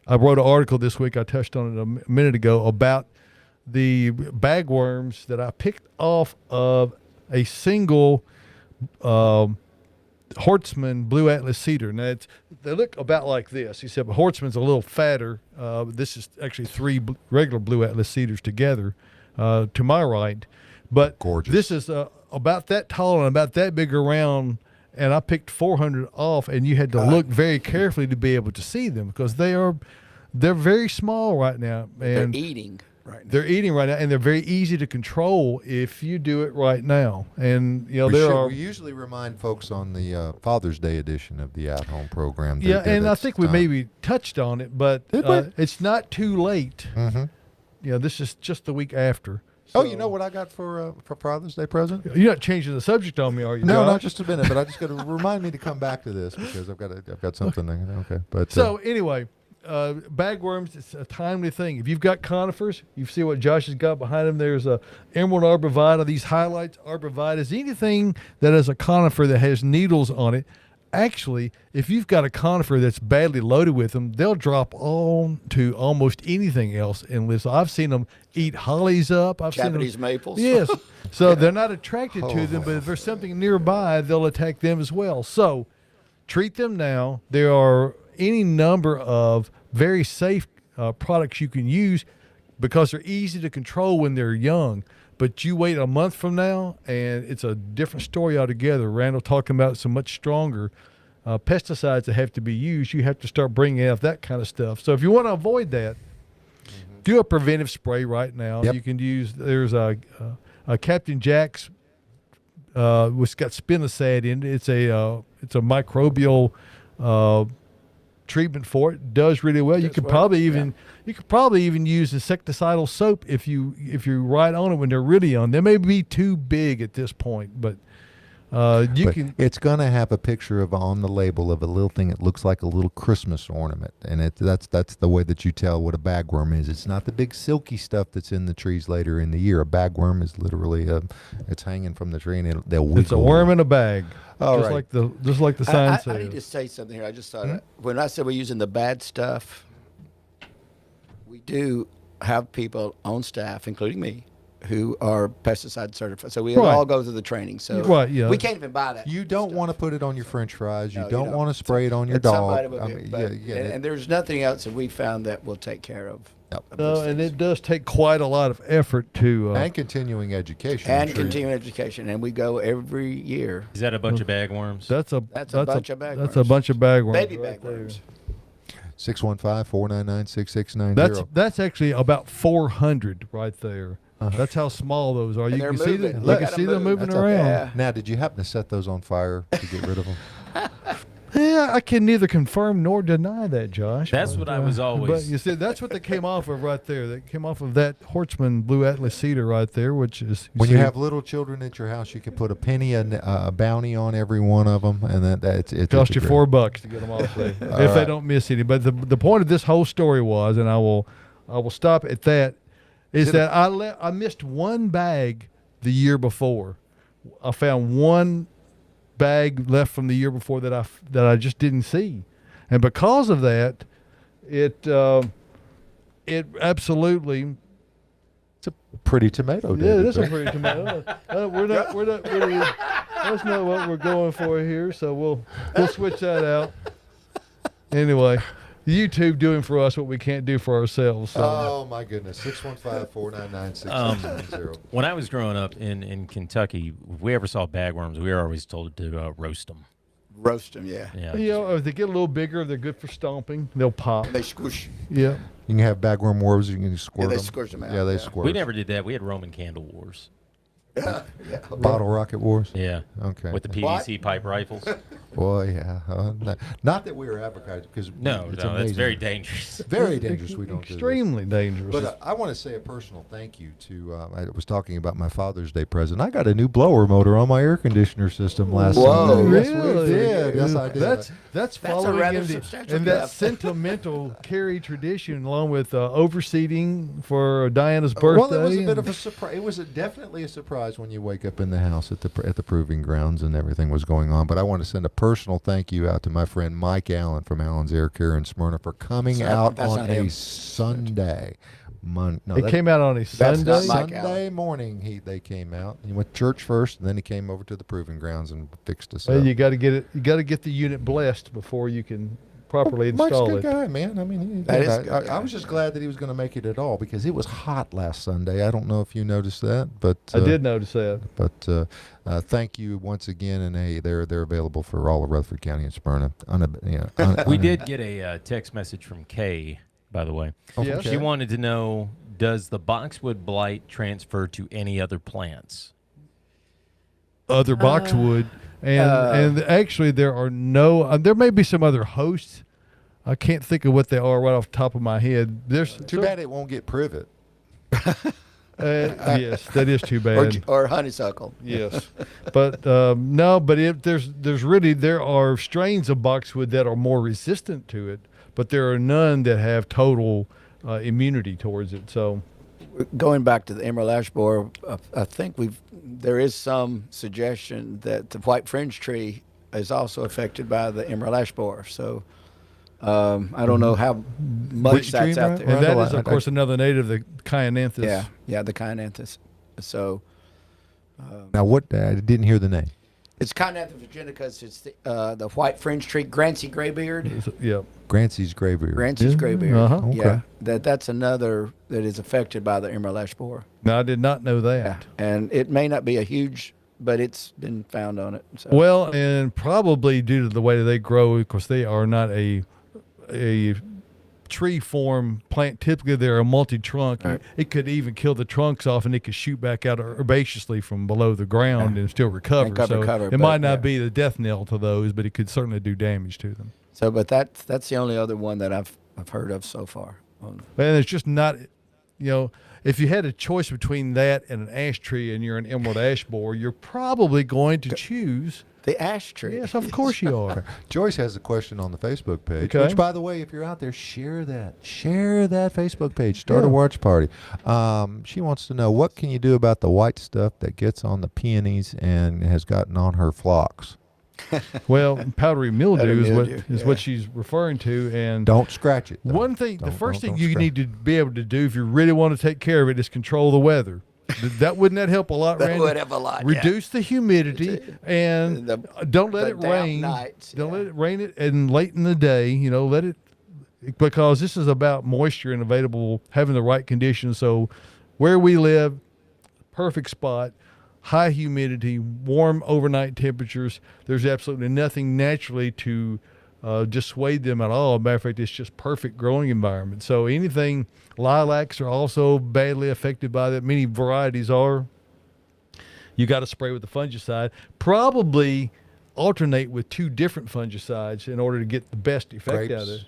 I wrote an article this week. I touched on it a minute ago about the bagworms that I picked off of a single Hortsman Blue Atlas cedar. Now they look about like this. He said, but Hortsman's a little fatter. This is actually three regular Blue Atlas cedars together. To my right, but gorgeous. This is about that tall and about that big around, and I picked 400 off, and you had to look very carefully to be able to see them because they're very small right now, and they're eating right now. They're eating right now, and they're very easy to control if you do it right now. And we usually remind folks on the Father's Day edition of the At Home program. And I think we maybe touched on it, but it's not too late. Mm-hmm. This is just the week after. So, you know what I got for Father's Day present? You're not changing the subject on me, are you? No, Josh? not just a minute. But I just got to remind me to come back to this because I've got something. Okay, but so anyway, bagworms, it's a timely thing. If you've got conifers, you see what Josh has got behind him. There's a emerald arborvitae. These highlights arborvitae. Anything that has a conifer that has needles on it. Actually, if you've got a conifer that's badly loaded with them, they'll drop on to almost anything else and live. So I've seen them eat hollies up. I've Japanese seen them, maples. Yes. So they're not attracted to them, but if there's something nearby, they'll attack them as well. So treat them now. There are any number of very safe products you can use because they're easy to control when they're young. But you wait a month from now, and it's a different story altogether. Randall talking about some much stronger pesticides that have to be used. You have to start bringing out that kind of stuff. So if you want to avoid that, do a preventive spray right now. Yep. You can use, there's a Captain Jack's, which got spinosad in it. It's a microbial treatment for it. Does really well. You could probably even use insecticidal soap if you ride on it when they're really young. They may be too big at this point, but it's going to have a picture of on the label of a little thing that looks like a little Christmas ornament, and that's the way that you tell what a bagworm is. It's not the big silky stuff that's in the trees later in the year. A bagworm is literally it's hanging from the tree, and they'll wiggle. It's a worm in a bag. Oh, just like the sign says. I need to say something here. I just thought when I said we're using the bad stuff, we do have people on staff, including me, who are pesticide certified. So we all go through the training. So we can't even buy that. You don't want to put it on your French fries. You No, don't want to spray it on your And dog. somebody will I do mean, it, and there's nothing else that we found that will take care of. No, and it does take quite a lot of effort to and continuing education. And continuing education, and we go every year. Is that a bunch of bagworms? That's a bunch of bagworms. That's a bunch of bagworms. Baby right bagworms. 615-499-6690. That's actually about 400 right there. That's how small those are. And You they're can see moving. them. Look You at can see 'em them moving moving. around. Yeah. Now, did you happen to set those on fire to get rid of them? Yeah, I can neither confirm nor deny that, Josh. That's what I was always- But you see, that's what they came off of right there. They came off of that Hortzman Blue Atlas cedar right there, which is When you have little children at your house, you can put a penny a bounty on every one of them, and it cost you $4 to get them off there if they don't miss any. But the point of this whole story was, and I will stop at that, is that I missed one bag the year before. I found one bag left from the year before that I just didn't see, and because of that, it absolutely. It's a pretty tomato. Yeah, it is a pretty tomato. We're not really. That's not what we're going for here. So we'll switch that out. Anyway, YouTube doing for us what we can't do for ourselves. So. Oh my goodness! 615-499-6690. When I was growing up in Kentucky, if we ever saw bagworms, we were always told to roast them. Roast them, yeah. You know, if they get a little bigger, they're good for stomping. They'll pop. They squish. Yeah. You can have bagworm wars. You can squirt them. They squish them out. Yeah, they yeah. squirt. We never did that. We had Roman candle wars. Bottle rocket wars. Yeah. Okay. With the PVC pipe rifles. Boy, yeah. Not that we were advocating, because No, it's that's amazing. very dangerous. Very dangerous. We don't do this. Extremely dangerous. But I want to say a personal thank you to. I was talking about my Father's Day present. I got a new blower motor on my air conditioner system last Whoa. Sunday. Yes, Really? we did. Yes, I did. That's a following rather in substantial in that gift. sentimental Cary tradition, along with overseeding for Diana's birthday. Well, it was a bit of a surprise. It was definitely a surprise when you wake up in the house at the proving grounds and everything was going on. But I want to send a personal thank you out to my friend Mike Allen from Allen's Air Care in Smyrna for coming out that's on not a him. Sunday. It came out on a Sunday. not Mike Sunday morning. They came out. He went to church first, and then he came over to the proving grounds and fixed us Well, up. you got to get it. You got to get the unit blessed before you can properly Mike's install a good it. guy, man. I mean, That is a good I guy. was just glad that he was going to make it at all because it was hot last Sunday. I don't know if you noticed that, but I did notice that. But thank you once again, and hey, they're available for all of Rutherford County and Smyrna. We did get a text message from Kay, by the way. Yes. She wanted to know, does the boxwood blight transfer to any other plants? Other boxwood, and actually there are no. There may be some other hosts. I can't think of what they are right off the top of my head. There's Too bad it won't get privet. yes, that is too bad. Or honeysuckle. Yes, but no. But there are strains of boxwood that are more resistant to it. but there are none that have total immunity towards it. So, Going back to the emerald ash borer, I think there is some suggestion that the white fringe tree is also affected by the emerald ash borer. So I don't know how much Which tree, that's out Brian? there. and that Well, is, of course, another native, the Cyananthus. Yeah, the Cyananthus. So Now, what? I didn't hear the name. it's Cyananthus virginicus. It's the white fringe tree, Grancy graybeard. Yeah. Grancy's Graybeard. Grancy's graybeard. Uh-huh. Yeah, Okay. that's another that is affected by the emerald ash borer. Now, I did not know that. Yeah, and it may not be a huge, but it's been found on it. So. Well, and probably due to the way they grow, of course, they are not a tree form plant. Typically, they're a multi-trunk. Right. It could even kill the trunks off, and it could shoot back out herbaceously from below the ground and still recover. And cover, it but, might not yeah. be the death knell to those, but it could certainly do damage to them. So, but that's the only other one that I've heard of so far. And it's just not, if you had a choice between that and an ash tree and you're an emerald ash borer, you're probably going to choose. The ash tree. Yes, of course you are. Joyce has a question on the Facebook page. Okay. Which, by the way, if you're out there, share that Facebook page. Start a watch party. She wants to know, what can you do about the white stuff that gets on the peonies and has gotten on her phlox? Well, powdery mildew is mildew, what she's referring to, and Don't scratch it. though. one thing, the Don't- first don't- thing don't you scratch need to be able to do if you really want to take care of it is control the weather. Wouldn't that help a lot, That Randy? would help a lot, yeah. Reduce the humidity and The- don't let the it damp rain. nights, Don't yeah. let it rain it and late in the day. Let it, because this is about moisture and available, having the right conditions. So where we live, perfect spot. High humidity, warm overnight temperatures. There's absolutely nothing naturally to dissuade them at all. Matter of fact, it's just perfect growing environment. So anything, lilacs are also badly affected by that. Many varieties are. You got to spray with the fungicide. Probably alternate with 2 different fungicides in order to get the best effect out of it.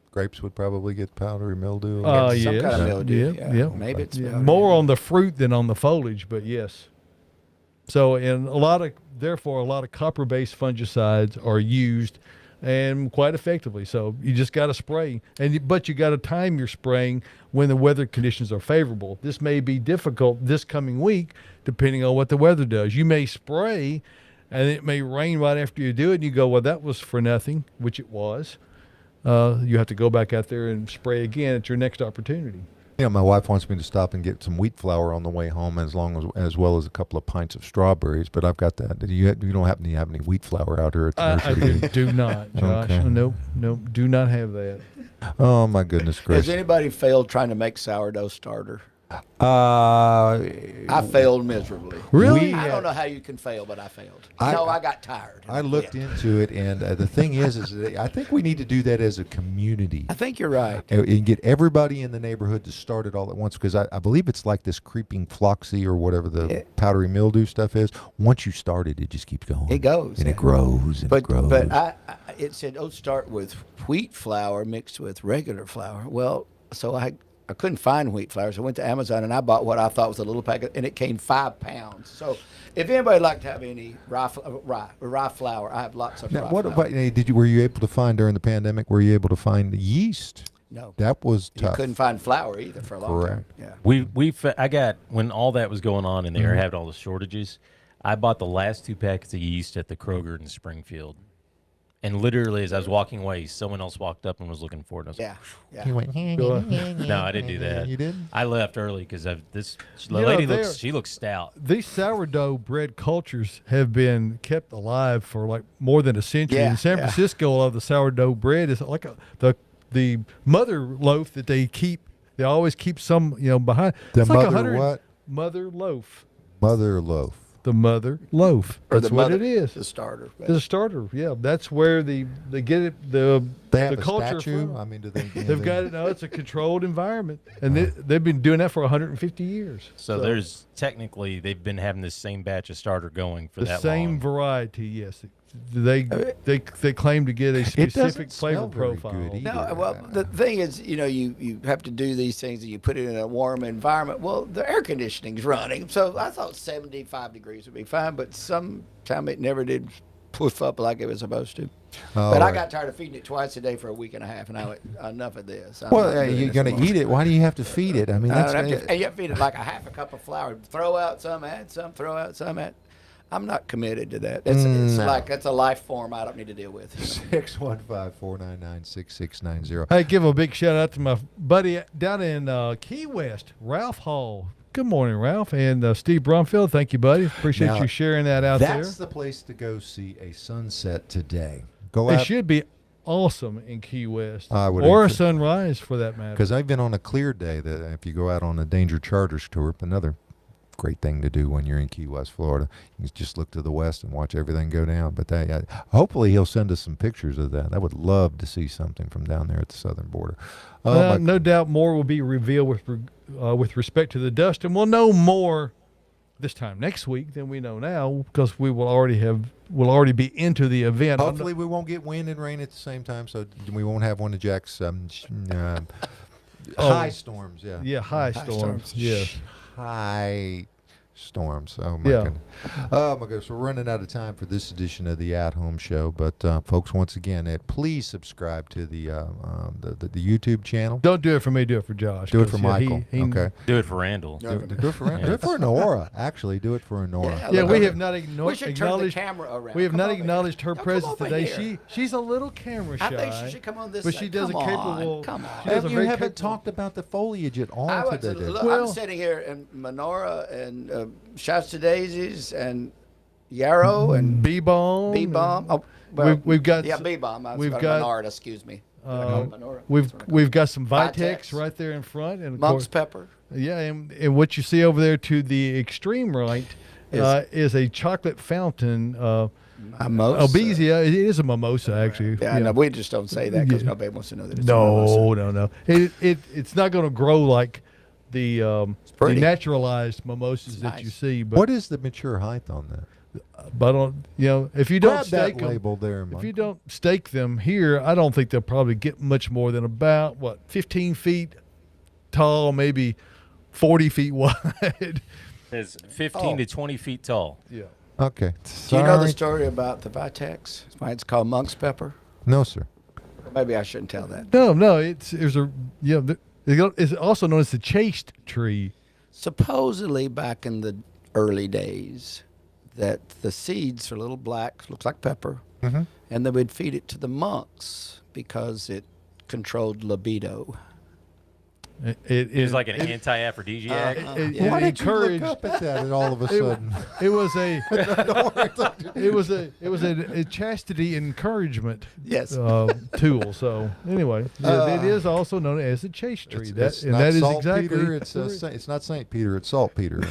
Grapes would probably get powdery mildew. Some Yes. kind of mildew. Yeah, Yeah, yeah. maybe it's Yeah, mildew. more on the fruit than on the foliage, but yes. So, therefore, a lot of copper-based fungicides are used, and quite effectively. So you just got to spray, but you got to time your spraying when the weather conditions are favorable. This may be difficult this coming week, depending on what the weather does. You may spray, and it may rain right after you do it, and you go, "Well, that was for nothing," which it was. You have to go back out there and spray again at your next opportunity. My wife wants me to stop and get some wheat flour on the way home, as well as a couple of pints of strawberries. But I've got that. You don't happen to have any wheat flour out here at the I nursery? do not, Josh. Okay. Nope, do not have that. Oh my goodness Has gracious! anybody failed trying to make sourdough starter? I failed miserably. Really? I don't know how you can fail, but I failed. I got tired. I looked into it, and the thing is that I think we need to do that as a community. I think you're right. And get everybody in the neighborhood to start it all at once, because I believe it's like this creeping floxy or whatever the powdery mildew stuff is. Once you start it, it just keeps going. It goes. And it grows and it grows. But it said, start with wheat flour mixed with regular flour. Well, so I couldn't find wheat flour, so I went to Amazon and I bought what I thought was a little packet, and it came 5 pounds. So if anybody would like to have any rye flour, I have lots of Now, rye what flour. about, were you able to find during the pandemic, were you able to find the yeast? No. That was You tough. couldn't find flour either for a long Correct. time. Yeah. I got, when all that was going on in there, having all the shortages, I bought the last 2 packets of yeast at the Kroger in Springfield. And literally, as I was walking away, someone else walked up and was looking for it. And I was Yeah. Yeah. He went, no, I didn't do that. You didn't? I left early because the know, lady they're- looks stout. These sourdough bread cultures have been kept alive for like more than a century. Yeah, In San yeah. Francisco, a lot of the sourdough bread is like the mother loaf that they keep. They always keep some behind. The It's like mother 100 what? Mother loaf. Mother loaf. The mother loaf. Or That's the what mother, it is. The starter. The starter. Yeah, that's where they get it. The They have a culture statue? from. I mean, do they? They've got it. No, it's a controlled environment, and they've been doing that for 150 years. So there's technically, they've been having this same batch of starter going for The that same long. variety, yes. They claim to get a It doesn't specific flavor smell very profile. good either. No, well, the thing is, you have to do these things and you put it in a warm environment. Well, the air conditioning's running, so I thought 75 degrees would be fine, but sometime it never did poof up like it was supposed to. All But I right. got tired of feeding it twice a day for a week and a half, and I went, enough of this. I'm Well, not doing you're this going to anymore. eat it. Why do you have to feed it? I mean, I that's don't have to, and you have to feed it like a half a cup of flour. Throw out some, add some, throw out some, add. I'm not committed to that. It's No. like that's a life form I don't need to deal with. 615-499-6690. Hey, give a big shout out to my buddy down in Key West, Ralph Hall. Good morning, Ralph. And Steve Brumfield, thank you, buddy. Appreciate Now, you sharing that out there. That's the place to go see a sunset today. Go It out. should be awesome in Key West, I would or a agree. sunrise for that matter. Because I've been on a clear day that if you go out on a Danger Charters tour, another great thing to do when you're in Key West, Florida. You can just look to the west and watch everything go down. But hopefully he'll send us some pictures of that. I would love to see something from down there at the southern border. No doubt more will be revealed with respect to the dust, and we'll know more this time next week than we know now because we'll already be into the event. Hopefully we won't get wind and rain at the same time, so we won't have one of Jack's high storms. Yeah. Yeah, high storms. Yeah. High storms. Oh my Yeah. goodness. Oh my goodness. We're running out of time for this edition of the At Home Show, but folks, once again, please subscribe to the YouTube channel. Don't do it for me. Do it for Josh. Do it for 'cause, yeah, Michael. he- Okay. Do it for Randall. Do it for do it for Nora. Actually, do it for Nora. Yeah, Yeah, look we over. have not We should turn the acknowledged. camera around. We have Come not over acknowledged here. her No, come presence over today. here. She's a little camera shy. I think she should come on this but side. she does Come a capable. on. Come on. She does a You very haven't capable- talked about the foliage at all I was, today. Dave. look, Well- I'm sitting here in Menorah and Shasta Daisies and Yarrow and B-bomb. Bee Bomb. Oh, well, We've got yeah, Bee Bomb. we've Got got- Menorah. Excuse me. Menorah. We've got some Vitex Vitex. right there in front, and of Monk's course, pepper. yeah, and what you see over there to the extreme right is a chocolate fountain. Mimosa. Albizia. It is a mimosa, actually. Yeah, no, we just don't say that because nobody wants to know that it's a mimosa. No. It's not going to grow like the pretty. naturalized mimosas that you nice. see. But What is the mature height on that? if you don't Grab stake that them, label there, if Mike. you don't stake them here, I don't think they'll probably get much more than about 15 feet tall, maybe 40 feet wide. It's 15 to 20 feet tall. Yeah. Okay. Do you know the Sorry. story about the Vitex? Why it's called Monk's pepper? No, sir. Maybe I shouldn't tell that. No, it's also known as the chaste tree. Supposedly, back in the early days, that the seeds are little black, looks like pepper, and they would feed it to the monks because it controlled libido. It It's like an anti-aphrodisiac. Why did you look up at that all of a sudden? It was a chastity encouragement Yes. tool. So anyway, it is also known as a chaste tree. It's not that is saltpeter, exactly. it's not Saint Peter. It's saltpeter.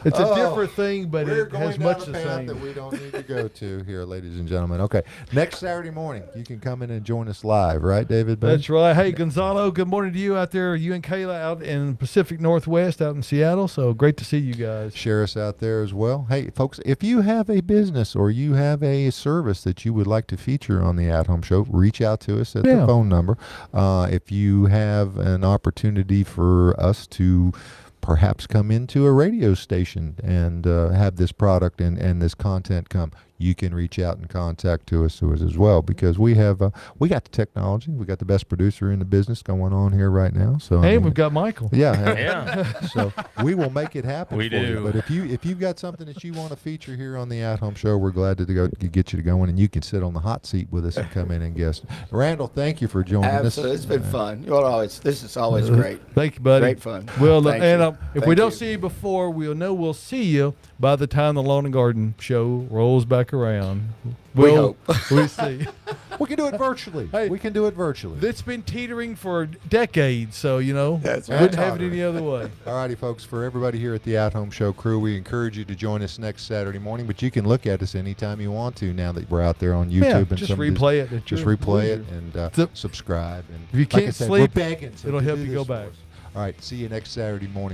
It's a different thing, but We're it going has down much a the path same. that we don't need to go to here, ladies and gentlemen. Okay, next Saturday morning, you can come in and join us live, right, David? That's right. Hey, Gonzalo, good morning to you out there. You and Kayla out in Pacific Northwest, out in Seattle. So great to see you guys. Share us out there as well. Hey, folks, if you have a business or you have a service that you would like to feature on the At Home Show, reach out to us at the phone number. If you have an opportunity for us to perhaps come into a radio station and have this product and this content come, you can reach out and contact to us as well, because we got the technology, we got the best producer in the business going on here right now. So Hey, we've got Michael. yeah, Yeah. so we will make it happen. We for you. do. But if you've got something that you want to feature here on the At Home Show, we're glad to get you to go in, and you can sit on the hot seat with us and come in and guest. Randall, thank you for joining Absolutely. us. It's been fun. This is always great. Thank you, buddy. Great fun. Well, Thank and you. if we Thank don't you. see you before, we'll see you by the time the Lawn and Garden show rolls back around. We hope. We see. We can do it virtually. Hey. We can do it virtually. It's been teetering for decades, so That's right. wouldn't have it any other way. All righty, folks. For everybody here at the At Home Show crew, we encourage you to join us next Saturday morning. But you can look at us anytime you want to now that we're out there on YouTube. Yeah, and just some of these- replay it at Just your replay it leisure. and So- subscribe. And If you like I can't said, sleep, we're begging, so it'll to help do you this go for back. us. All right. See you next Saturday morning.